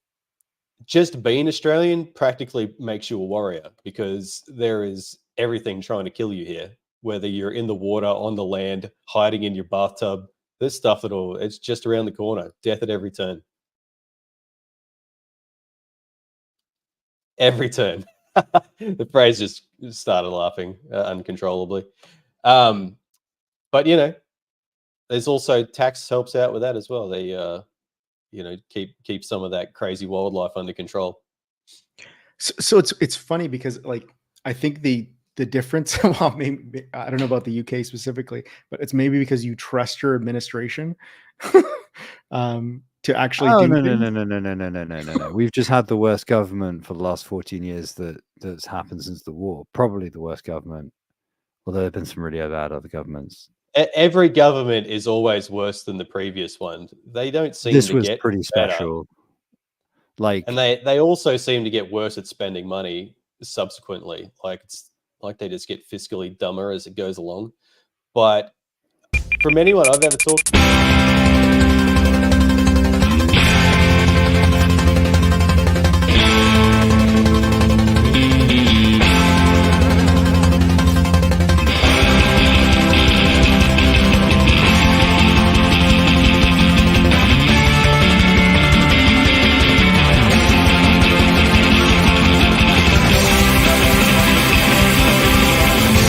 Just being Australian practically makes you a warrior, because there is everything trying to kill you here. Whether you're in the water, on the land, hiding in your bathtub, there's stuff it's just around the corner. Death at every turn. Every turn. The phrase just started laughing uncontrollably. But you know, there's also tax helps out with that as well. They you know, keep some of that crazy wildlife under control. So it's funny because like I think the difference, well, maybe I don't know about the UK specifically, but it's maybe because you trust your administration to actually Oh do no, things. no. We've just had the worst government for the last 14 years that's happened since the war. Probably the worst government. Although there have been some really bad other governments. Every government is always worse than the previous one. They don't seem This to was get pretty better. special. Like, And they also seem to get worse at spending money subsequently. Like it's like they just get fiscally dumber as it goes along. But from anyone I've ever talked to,